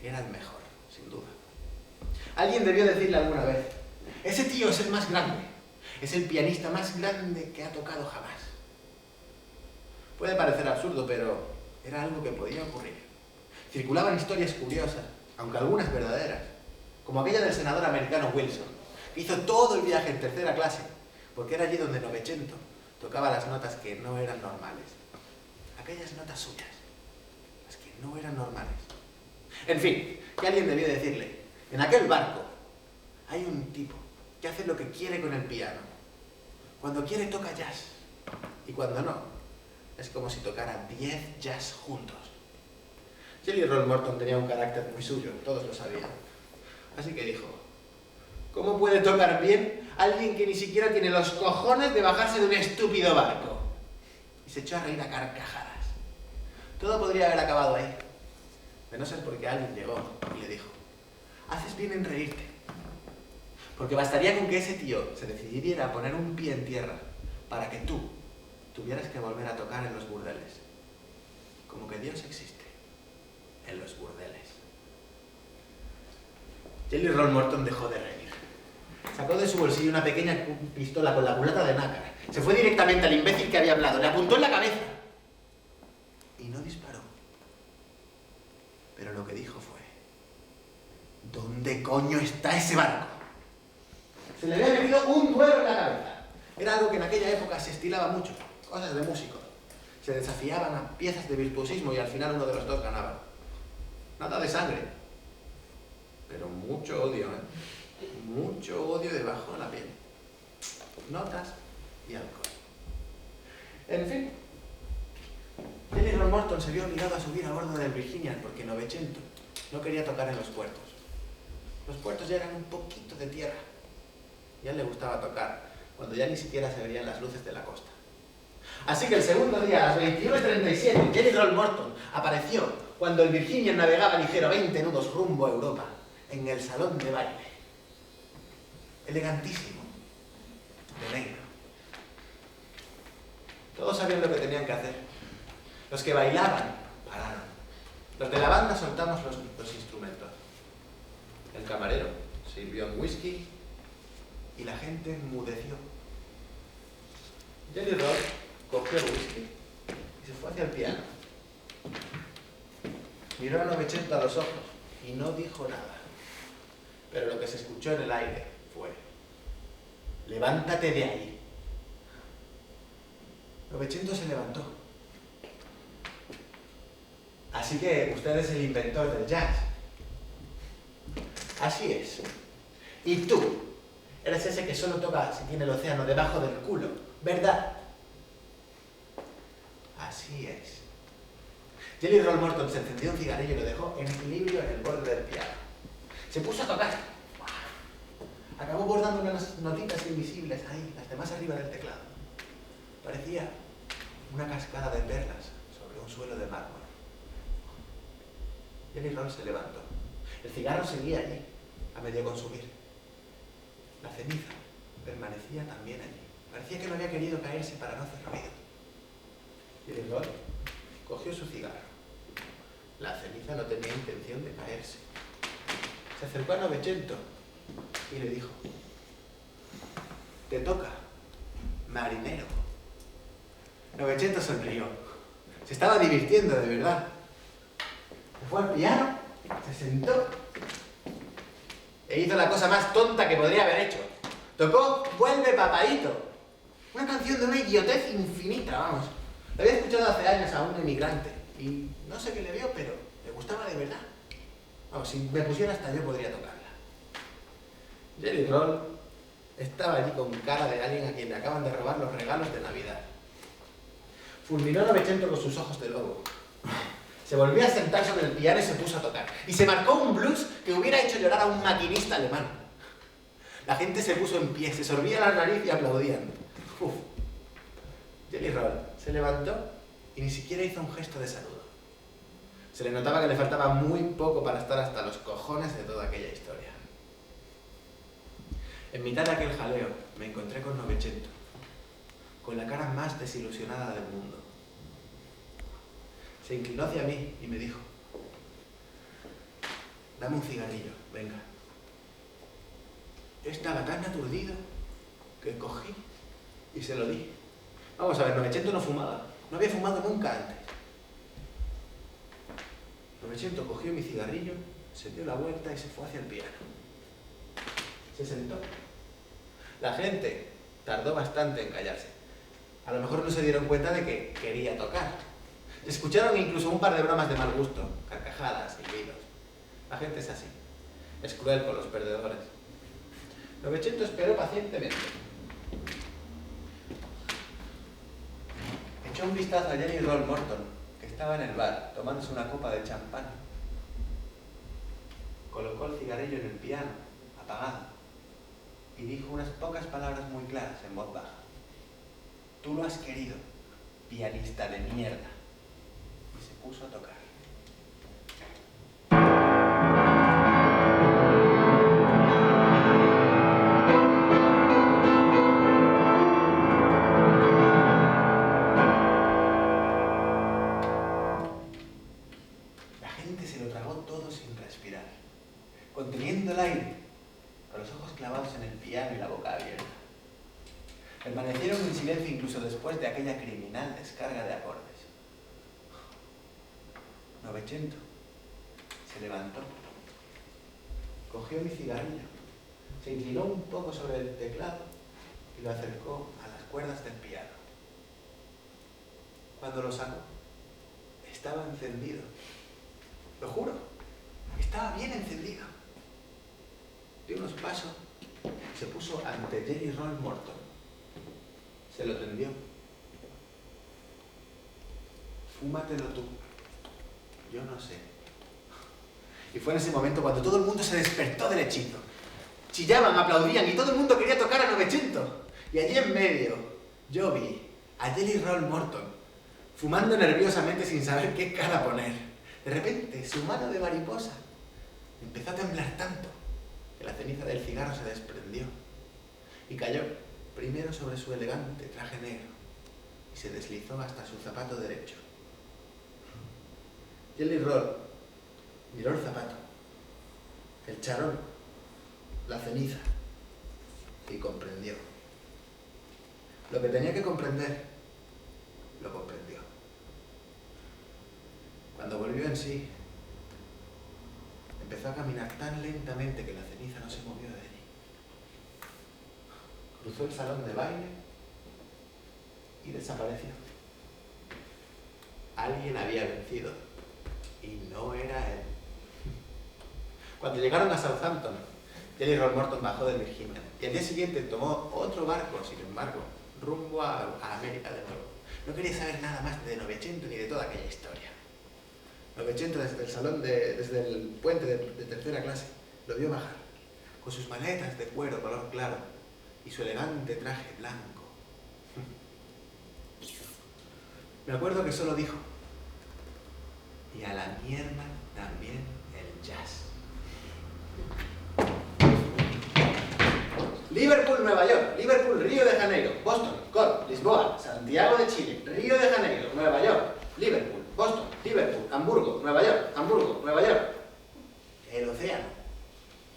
A: era el mejor, sin duda. Alguien debió decirle alguna vez: ese tío es el más grande, es el pianista más grande que ha tocado jamás. Puede parecer absurdo, pero era algo que podía ocurrir. Circulaban historias curiosas, aunque algunas verdaderas, como aquella del senador americano Wilson, que hizo todo el viaje en tercera clase, porque era allí donde Novecento tocaba las notas que no eran normales. Aquellas notas suyas, las que no eran normales. En fin, que alguien debió decirle: en aquel barco hay un tipo que hace lo que quiere con el piano. Cuando quiere toca jazz, y cuando no, es como si tocara 10 jazz juntos. Jelly Roll Morton tenía un carácter muy suyo, todos lo sabían. Así que dijo: ¿cómo puede tocar bien alguien que ni siquiera tiene los cojones de bajarse de un estúpido barco? Y se echó a reír a carcajadas. Todo podría haber acabado ahí, de no ser porque alguien llegó y le dijo: haces bien en reírte, porque bastaría con que ese tío se decidiera a poner un pie en tierra para que tú tuvieras que volver a tocar en los burdeles. Como que Dios existe en los burdeles. Jelly Roll Morton dejó de reír. Sacó de su bolsillo una pequeña pistola con la culata de nácar. Se fue directamente al imbécil que había hablado, le apuntó en la cabeza y no disparó. Pero lo que dijo fue: ¿dónde coño está ese barco? Se le había metido un duelo en la cabeza. Era algo que en aquella época se estilaba mucho, cosas de músicos. Se desafiaban a piezas de virtuosismo y al final uno de los dos ganaba. Nada de sangre, pero mucho odio, ¿eh? Mucho odio debajo de la piel. Notas y alcohol. En fin, Jelly Roll Morton se vio obligado a subir a bordo del Virginian porque Novecento no quería tocar en los puertos. Los puertos ya eran un poquito de tierra y a él le gustaba tocar cuando ya ni siquiera se veían las luces de la costa. Así que el segundo día, a las 21:37, Jelly Roll Morton apareció cuando el Virginian navegaba ligero 20 nudos rumbo a Europa, en el salón de baile. Elegantísimo, de negro. Todos sabían lo que tenían que hacer. Los que bailaban, pararon. Los de la banda soltamos los instrumentos. El camarero sirvió un whisky y la gente enmudeció. Jelly Roll cogió el whisky y se fue hacia el piano. Miró a Novecento a los ojos y no dijo nada. Pero lo que se escuchó en el aire fue: levántate de ahí. Novecento se levantó. Así que usted es el inventor del jazz. Así es. Y tú eres ese que solo toca si tiene el océano debajo del culo, ¿verdad? Así es. Jelly Roll Morton se encendió un cigarrillo y lo dejó en equilibrio en el borde del piano. Se puso a tocar. Acabó bordando unas notitas invisibles ahí, las de más arriba del teclado. Parecía una cascada de perlas sobre un suelo de mármol. Jelly Roll se levantó. El cigarro seguía allí, a medio consumir. La ceniza permanecía también allí. Parecía que no había querido caerse para no hacer ruido. Jelly Roll cogió su cigarro. La ceniza no tenía intención de caerse. Se acercó a Novecento y le dijo: «Te toca, marinero». Novecento sonrió. Se estaba divirtiendo de verdad. Se fue al piano, se sentó e hizo la cosa más tonta que podría haber hecho. Tocó «Vuelve, papaíto», una canción de una idiotez infinita, vamos. La había escuchado hace años a un emigrante y no sé qué le vio, pero le gustaba de verdad. Vamos, si me pusiera hasta yo podría tocarla. Jelly Roll estaba allí con cara de alguien a quien le acaban de robar los regalos de Navidad. Fulminó a Novecento con sus ojos de lobo. Se volvió a sentar sobre el piano y se puso a tocar. Y se marcó un blues que hubiera hecho llorar a un maquinista alemán. La gente se puso en pie, se sorbía la nariz y aplaudían. Uf. Jelly Roll se levantó y ni siquiera hizo un gesto de saludo. Se le notaba que le faltaba muy poco para estar hasta los cojones de toda aquella historia. En mitad de aquel jaleo me encontré con Novecento, con la cara más desilusionada del mundo. Se inclinó hacia mí y me dijo: «Dame un cigarrillo, venga». Yo estaba tan aturdido que cogí y se lo di. Vamos a ver, Novecento no fumaba. No había fumado nunca antes. Novecento cogió mi cigarrillo, se dio la vuelta y se fue hacia el piano. Se sentó. La gente tardó bastante en callarse. A lo mejor no se dieron cuenta de que quería tocar. Se escucharon incluso un par de bromas de mal gusto, carcajadas y gritos. La gente es así. Es cruel con los perdedores. Novecento esperó pacientemente. Echó un vistazo a Jelly Roll Morton, que estaba en el bar, tomándose una copa de champán. Colocó el cigarrillo en el piano, apagado, y dijo unas pocas palabras muy claras en voz baja. «Tú lo has querido, pianista de mierda». Y se puso a tocar. La gente se lo tragó todo sin respirar, conteniendo el aire, con los ojos clavados en el piano y la boca abierta. Permanecieron en silencio incluso después de aquella criminal descarga de acordes. Novecento se levantó, cogió mi cigarrillo, se inclinó un poco sobre el teclado y lo acercó a las cuerdas del piano. Cuando lo sacó, estaba encendido. Lo juro, estaba bien encendido. Dio unos pasos y se puso ante Jelly Roll Morton. Se lo tendió. «Fúmatelo tú. Yo no sé». Y fue en ese momento cuando todo el mundo se despertó del hechizo. Chillaban, aplaudían y todo el mundo quería tocar a Novecento. Y allí en medio yo vi a Jelly Roll Morton fumando nerviosamente sin saber qué cara poner. De repente su mano de mariposa empezó a temblar tanto que la ceniza del cigarro se desprendió y cayó primero sobre su elegante traje negro y se deslizó hasta su zapato derecho. Jelly Roll miró el zapato, el charol, la ceniza y comprendió. Lo que tenía que comprender, lo comprendió. Cuando volvió en sí, empezó a caminar tan lentamente que la ceniza no se movió de allí. Cruzó el salón de baile y desapareció. Alguien había vencido y no era él. Cuando llegaron a Southampton, Jelly Roll Morton bajó de Virginia y al día siguiente tomó otro barco, sin embargo, rumbo a América de nuevo. No quería saber nada más de Novecento ni de toda aquella historia. Novecento desde el puente de tercera clase, lo vio bajar, con sus maletas de cuero color claro y su elegante traje blanco. Me acuerdo que solo dijo, y a la mierda también el jazz. Liverpool, Nueva York, Liverpool, Río de Janeiro, Boston, Cork, Lisboa, Santiago de Chile, Río de Janeiro, Nueva York, Liverpool, Boston, Liverpool, Hamburgo, Nueva York, Hamburgo, Nueva York. El océano,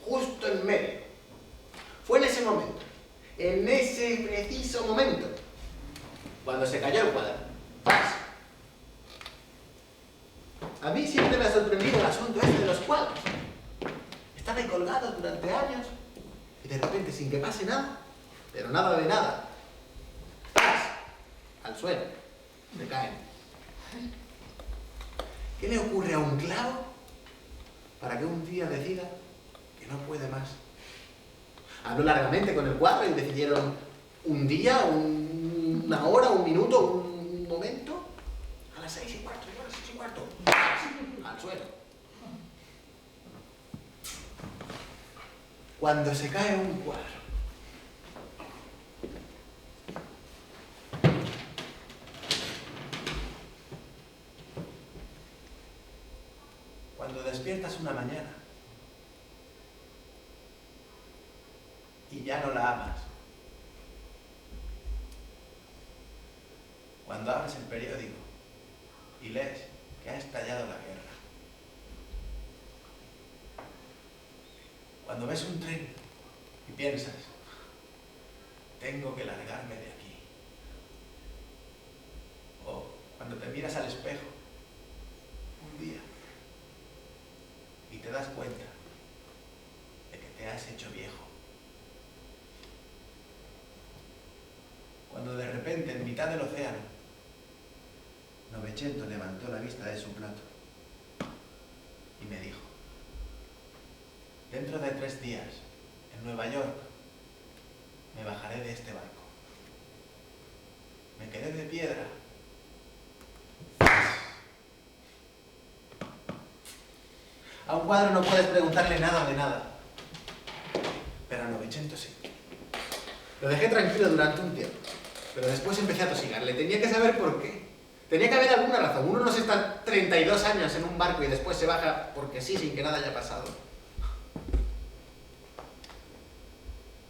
A: justo en medio. Fue en ese momento, en ese preciso momento, cuando se cayó el cuadro. ¡Paz! A mí siempre me ha sorprendido el asunto este de los cuadros. Están ahí colgados durante años y de repente, sin que pase nada, pero nada de nada, ¡paz! Al suelo, se caen. ¿Qué le ocurre a un clavo para que un día decida que no puede más? Habló largamente con el cuadro y decidieron un día, una hora, un minuto, un momento, a las 6:15, a las 6:15, al suelo. Cuando se cae un cuadro, cuando despiertas una mañana y ya no la amas, cuando abres el periódico y lees que ha estallado la guerra, cuando ves un tren y piensas, tengo que largarme de aquí, o cuando te miras al espejo un día y te das cuenta de que te has hecho viejo, cuando de repente en mitad del océano Novecento levantó la vista de su plato y me dijo, dentro de 3 días, en Nueva York, me bajaré de este barco. Me quedé de piedra. A un cuadro no puedes preguntarle nada de nada, pero a Novecento sí. Lo dejé tranquilo durante un tiempo, pero después empecé a tosigarle. Tenía que saber por qué. Tenía que haber alguna razón. Uno no se está 32 años en un barco y después se baja porque sí, sin que nada haya pasado.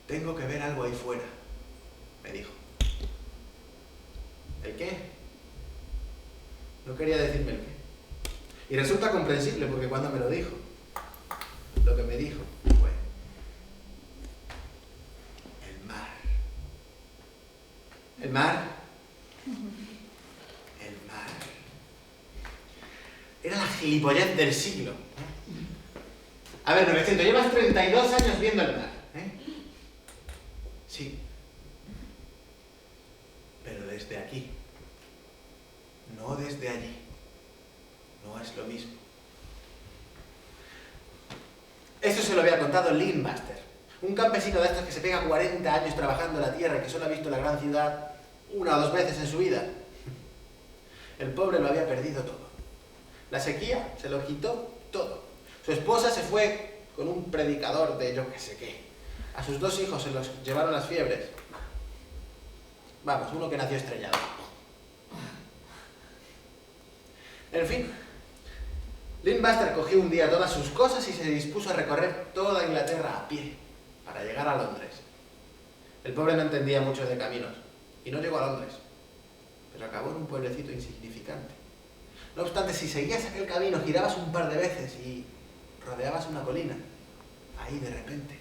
A: Tengo que ver algo ahí fuera, me dijo. ¿El qué? No quería decirme el qué. Y resulta comprensible porque cuando me lo dijo, lo que me dijo fue el mar. El mar. El mar. Era la gilipollez del siglo. A ver, Novecento, llevas 32 años viendo el mar. Sí. Pero desde aquí. No desde allí. No es lo mismo. Esto se lo había contado Lynn Baxter, un campesino de estos que se pega 40 años trabajando en la tierra y que solo ha visto la gran ciudad 1 o 2 veces en su vida. El pobre lo había perdido todo. La sequía se lo quitó todo. Su esposa se fue con un predicador de yo que sé qué. A sus 2 hijos se los llevaron las fiebres. Vamos, uno que nació estrellado. En fin, Lynn Baxter cogió un día todas sus cosas y se dispuso a recorrer toda Inglaterra a pie para llegar a Londres. El pobre no entendía mucho de caminos y no llegó a Londres, pero acabó en un pueblecito insignificante. No obstante, si seguías aquel camino, girabas un par de veces y rodeabas una colina, ahí de repente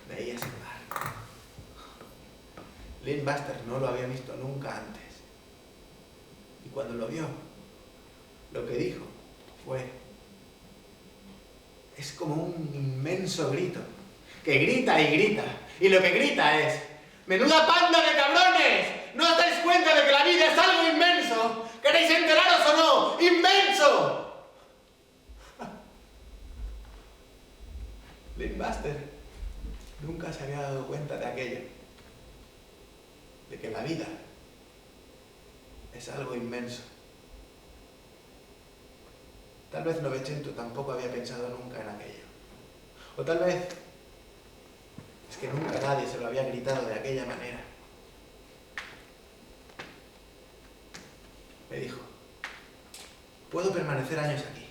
A: veías el mar. Lynn Baxter no lo había visto nunca antes. Y cuando lo vio, lo que dijo fue, es como un inmenso grito, que grita y grita, y lo que grita es, ¡Menuda panda de cabrones! ¿No os dais cuenta de que la vida es algo inmenso? ¿Queréis enteraros o no? ¡Inmenso! Linkbuster nunca se había dado cuenta de aquello. De que la vida es algo inmenso. Tal vez Novecento tampoco había pensado nunca en aquello. O tal vez es que nunca nadie se lo había gritado de aquella manera. Me dijo, puedo permanecer años aquí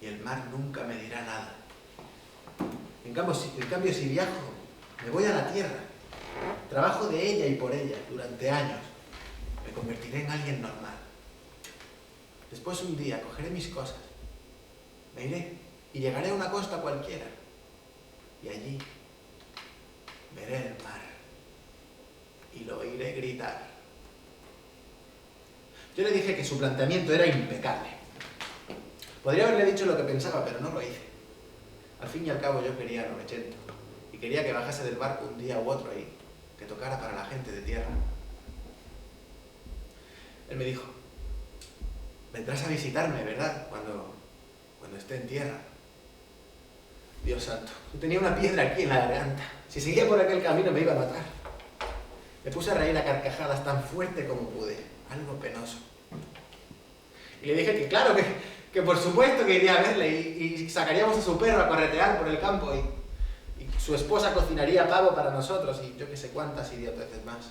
A: y el mar nunca me dirá nada. En cambio, si viajo, me voy a la tierra, trabajo de ella y por ella durante años, me convertiré en alguien normal. Después un día cogeré mis cosas, me iré y llegaré a una costa cualquiera y allí veré el mar y lo oiré gritar. Yo le dije que su planteamiento era impecable. Podría haberle dicho lo que pensaba, pero no lo hice. Al fin y al cabo yo quería a Novecento y quería que bajase del barco un día u otro ahí, que tocara para la gente de tierra. Él me dijo, vendrás a visitarme, ¿verdad? Cuando esté en tierra. Dios santo, yo tenía una piedra aquí en la garganta. Si seguía por aquel camino me iba a matar. Me puse a reír a carcajadas tan fuerte como pude, algo penoso. Y le dije que claro, que por supuesto que iría a verle y sacaríamos a su perro a corretear por el campo y su esposa cocinaría pavo para nosotros y yo que sé cuántas idioteces más.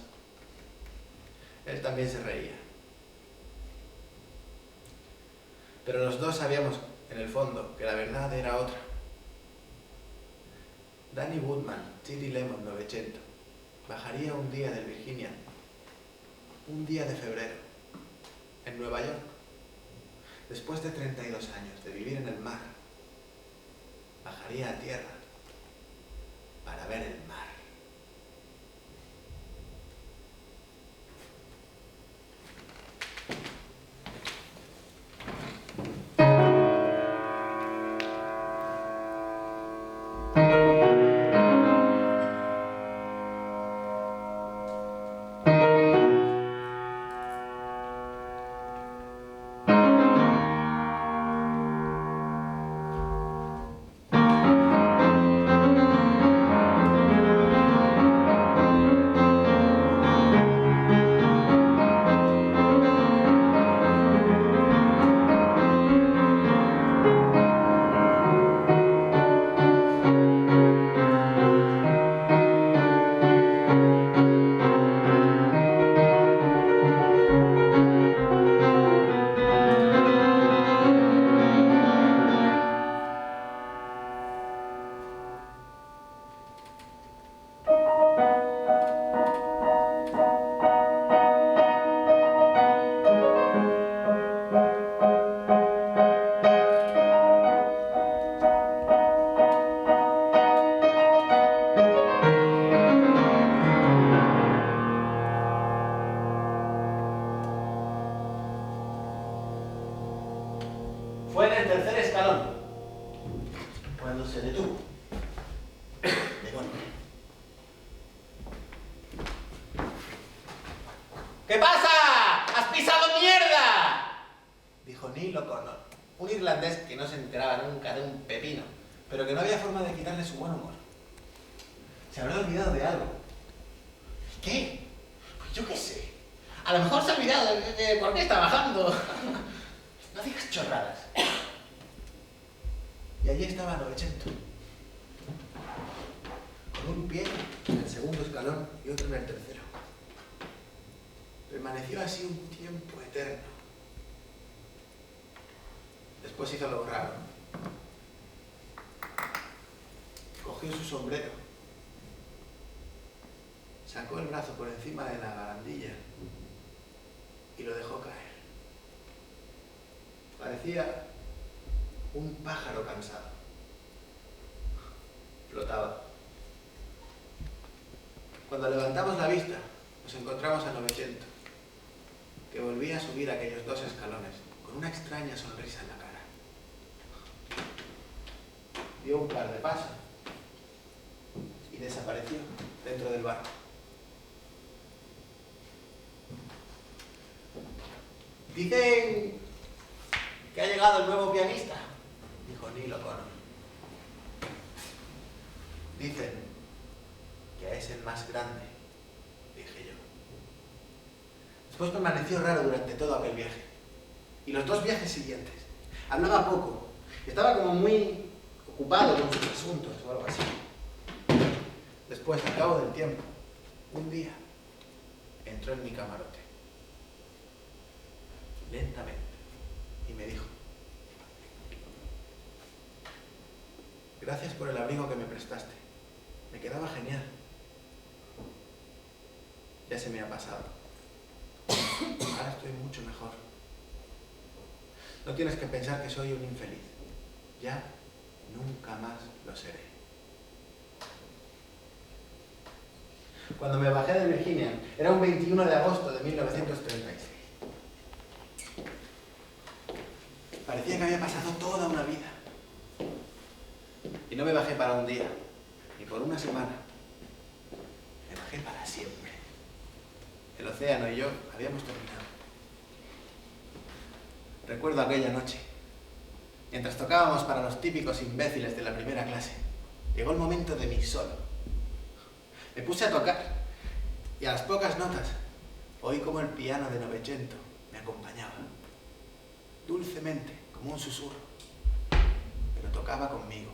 A: Él también se reía. Pero los dos sabíamos, en el fondo, que la verdad era otra. Danny Woodman, Chili Lemon, Novecento, bajaría un día del Virginia, un día de febrero, en Nueva York, después de 32 años de vivir en el mar, bajaría a tierra para ver el mar. Fue en el tercer escalón, cuando se detuvo, de golpe. ¿Qué pasa? ¡Has pisado mierda!, dijo Neil O'Connor, un irlandés que no se enteraba nunca de un pepino, pero que no había forma de quitarle su buen humor. Se habrá olvidado de algo. ¿Qué? Pues yo qué sé. A lo mejor se ha olvidado de por qué está bajando. No digas chorradas. Y allí estaba Novecento, con un pie en el segundo escalón y otro en el tercero. Permaneció así un tiempo eterno. Después hizo algo raro. Cogió su sombrero, sacó el brazo por encima de la barandilla y lo dejó caer. Parecía un pájaro cansado. Flotaba. Cuando levantamos la vista, nos encontramos a Novecento, que volvía a subir aquellos 2 escalones con una extraña sonrisa en la cara. Dio un par de pasos y desapareció dentro del barco. Dicen que ha llegado el nuevo pianista, dijo Neil O'Connor. Dicen que es el más grande, dije yo. Después permaneció raro durante todo aquel viaje. Y los 2 viajes siguientes. Hablaba poco. Estaba como muy ocupado con sus asuntos o algo así. Después, al cabo del tiempo, un día, entró en mi camarote. Lentamente. Y me dijo: gracias por el abrigo que me prestaste. Me quedaba genial. Ya se me ha pasado. Ahora estoy mucho mejor. No tienes que pensar que soy un infeliz. Ya nunca más lo seré. Cuando me bajé de Virginia, era un 21 de agosto de 1936. Parecía que había pasado toda una vida. Y no me bajé para un día, ni por una semana. Me bajé para siempre. El océano y yo habíamos terminado. Recuerdo aquella noche, mientras tocábamos para los típicos imbéciles de la primera clase. Llegó el momento de mí solo. Me puse a tocar y a las pocas notas oí como el piano de Novecento me acompañaba. Dulcemente, como un susurro, pero tocaba conmigo.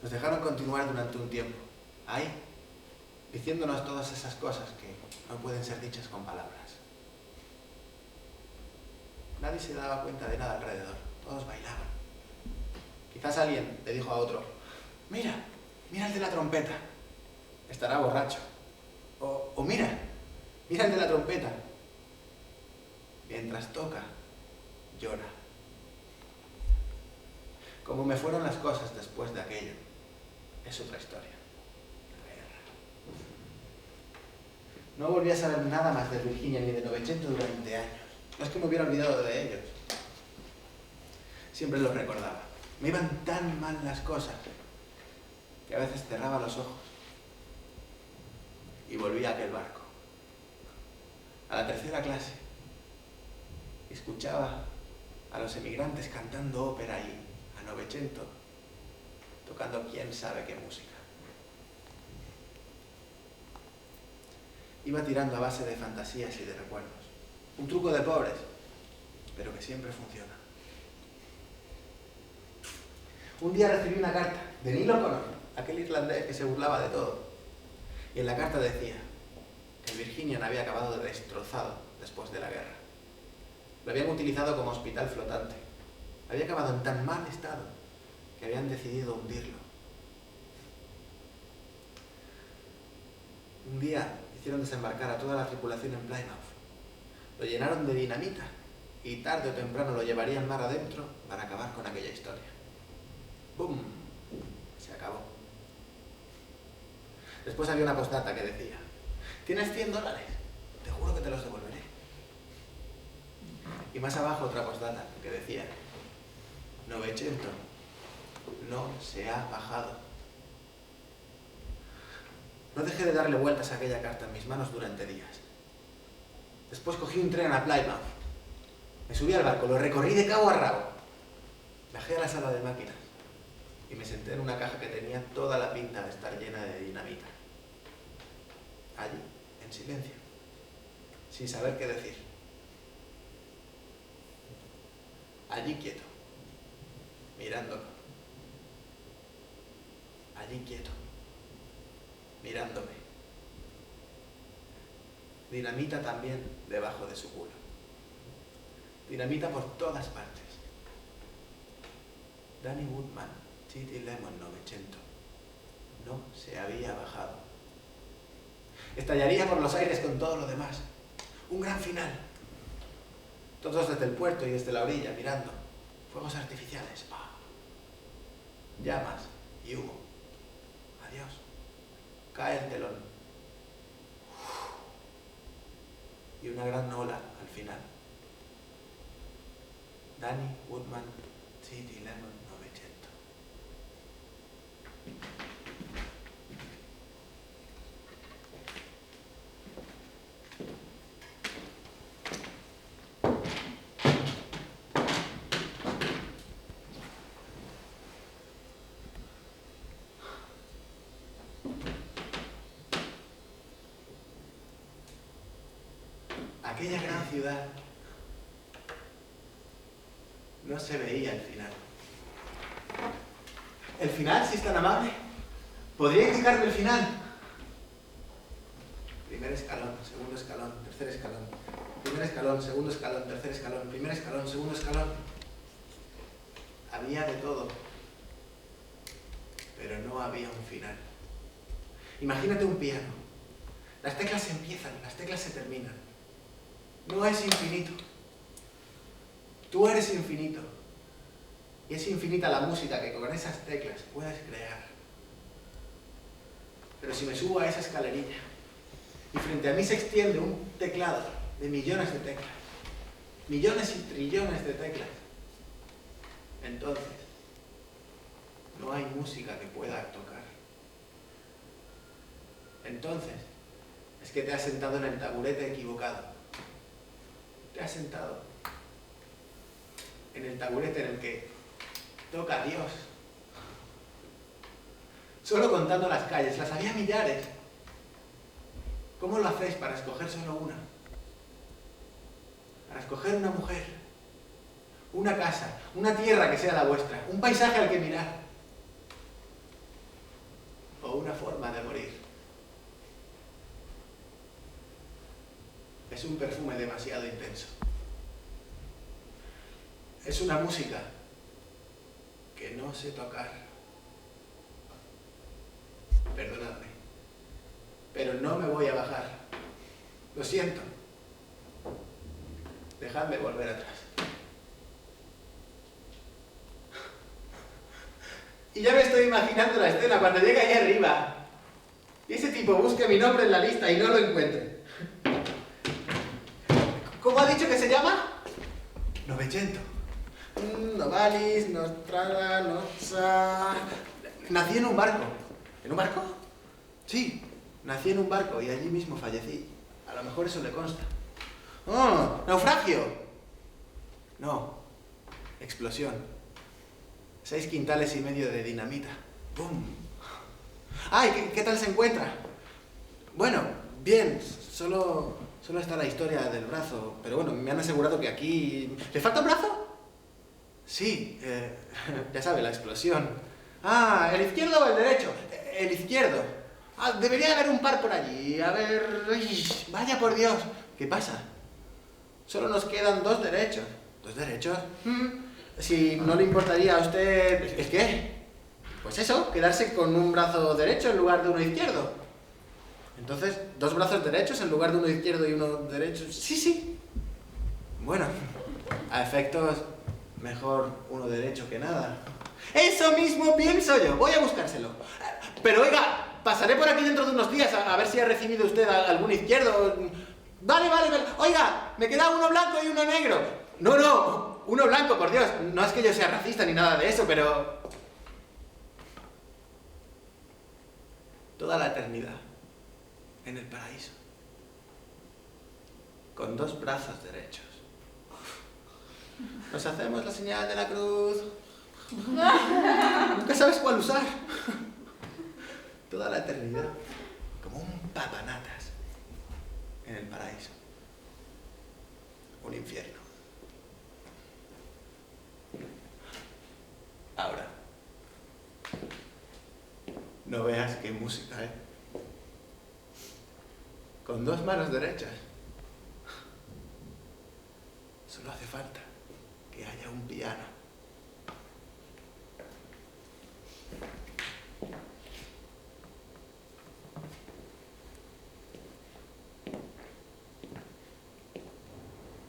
A: Nos dejaron continuar durante un tiempo, ahí, diciéndonos todas esas cosas que no pueden ser dichas con palabras. Nadie se daba cuenta de nada alrededor, todos bailaban. Quizás alguien le dijo a otro: mira, mira el de la trompeta, estará borracho. O mira, mira el de la trompeta. Mientras toca, llora. Cómo me fueron las cosas después de aquello, es otra historia. La guerra. No volví a saber nada más de Virginia ni de Novecento durante años. No es que me hubiera olvidado de ellos. Siempre los recordaba. Me iban tan mal las cosas que a veces cerraba los ojos y volvía a aquel barco. A la tercera clase. Escuchaba a los emigrantes cantando ópera y a Novecento tocando quién sabe qué música. Iba tirando a base de fantasías y de recuerdos. Un truco de pobres, pero que siempre funciona. Un día recibí una carta de Neil O'Connor, aquel irlandés que se burlaba de todo. Y en la carta decía que Virginia había acabado destrozado después de la guerra. Lo habían utilizado como hospital flotante. Había acabado en tan mal estado que habían decidido hundirlo. Un día hicieron desembarcar a toda la tripulación en Plymouth. Lo llenaron de dinamita y tarde o temprano lo llevarían mar adentro para acabar con aquella historia. ¡Bum! Se acabó. Después había una postdata que decía: ¿tienes $100? Te juro que te los devolveré. Y más abajo otra postdata que decía: Novecento no se ha bajado. No dejé de darle vueltas a aquella carta en mis manos durante días. Después cogí un tren a Plymouth. Me subí al barco, lo recorrí de cabo a rabo. Bajé a la sala de máquinas y me senté en una caja que tenía toda la pinta de estar llena de dinamita. Allí, en silencio, sin saber qué decir. Allí quieto, mirándolo. Allí quieto, mirándome. Dinamita también debajo de su culo. Dinamita por todas partes. Danny Woodman, T.D. Lemon, Novecento, no se había bajado. Estallaría por los aires con todo lo demás. Un gran final. Todos desde el puerto y desde la orilla mirando. Fuegos artificiales. ¡Pah! Llamas y humo. Adiós. Cae el telón. Y una gran ola al final. Danny Woodman, T.D. Lemon, Novecento. aquella gran ciudad, no se veía el final. ¿El final, si es tan amable? ¿Podría indicarme el final? Primer escalón, segundo escalón, tercer escalón. Primer escalón, segundo escalón, tercer escalón. Primer escalón, segundo escalón. Había de todo, pero no había un final. Imagínate un piano. Las teclas se empiezan, las teclas se terminan. No es infinito. Tú eres infinito. Y es infinita la música que con esas teclas puedes crear. Pero si me subo a esa escalerilla y frente a mí se extiende un teclado de millones de teclas, millones y trillones de teclas, entonces no hay música que pueda tocar. Entonces es que te has sentado en el taburete equivocado. Te has sentado en el taburete en el que toca Dios. Solo contando las calles, las había millares. ¿Cómo lo hacéis para escoger solo una? Para escoger una mujer, una casa, una tierra que sea la vuestra, un paisaje al que mirar, o una forma de morir. Es un perfume demasiado intenso. Es una música que no sé tocar. Perdonadme, pero no me voy a bajar. Lo siento. Dejadme volver atrás. Y ya me estoy imaginando la escena cuando llegue ahí arriba y ese tipo busque mi nombre en la lista y no lo encuentre. ¿Cómo ha dicho que se llama? Novecento. Novalis, Nostrada, Noza... Nací en un barco. ¿En un barco? Sí, nací en un barco y allí mismo fallecí. A lo mejor eso le consta. ¡Oh! ¡Naufragio! No. Explosión. 6 quintales y medio de dinamita. ¡Bum! ¡Ay! ¿Qué tal se encuentra? Bueno, bien. Solo está la historia del brazo. Pero bueno, me han asegurado que aquí... ¿Le falta un brazo? Sí, ya sabe, la explosión. Ah, ¿el izquierdo o el derecho? El izquierdo. Ah, debería haber un par por allí. A ver... Uy, vaya por Dios. ¿Qué pasa? Solo nos quedan 2 derechos. ¿2 derechos? Si no le importaría a usted... ¿Es qué? Pues eso, quedarse con un brazo derecho en lugar de uno izquierdo. Entonces, 2 brazos derechos en lugar de uno izquierdo y uno derecho. Sí, sí. Bueno, a efectos, mejor uno derecho que nada. Eso mismo pienso yo. Voy a buscárselo. Pero oiga, pasaré por aquí dentro de unos días a ver si ha recibido usted algún izquierdo. Vale. Oiga, me queda uno blanco y uno negro. No, uno blanco, por Dios. No es que yo sea racista ni nada de eso, pero... Toda la eternidad en el paraíso. Con 2 brazos derechos. Nos hacemos la señal de la cruz. Nunca sabes cuál usar. Toda la eternidad. Como un papanatas en el paraíso. Un infierno. Ahora, no veas qué música, ¿eh? Con 2 manos derechas. Solo hace falta que haya un piano.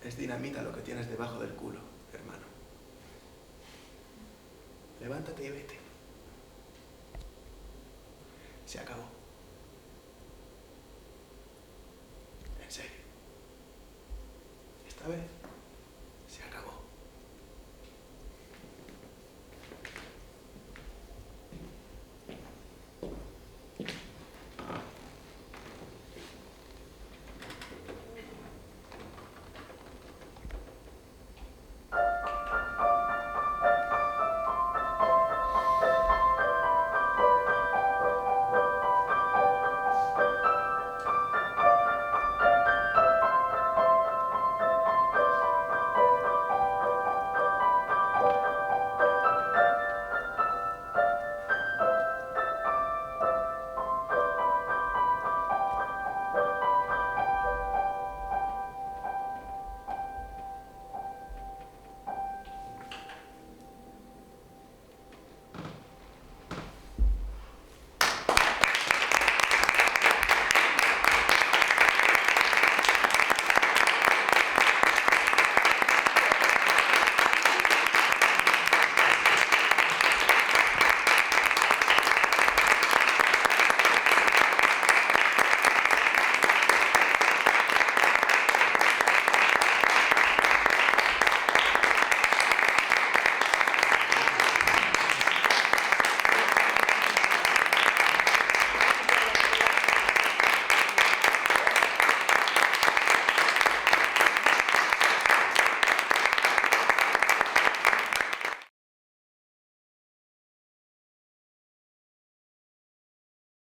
A: Es dinamita lo que tienes debajo del culo, hermano. Levántate y vete. Se acabó. En serio. Esta vez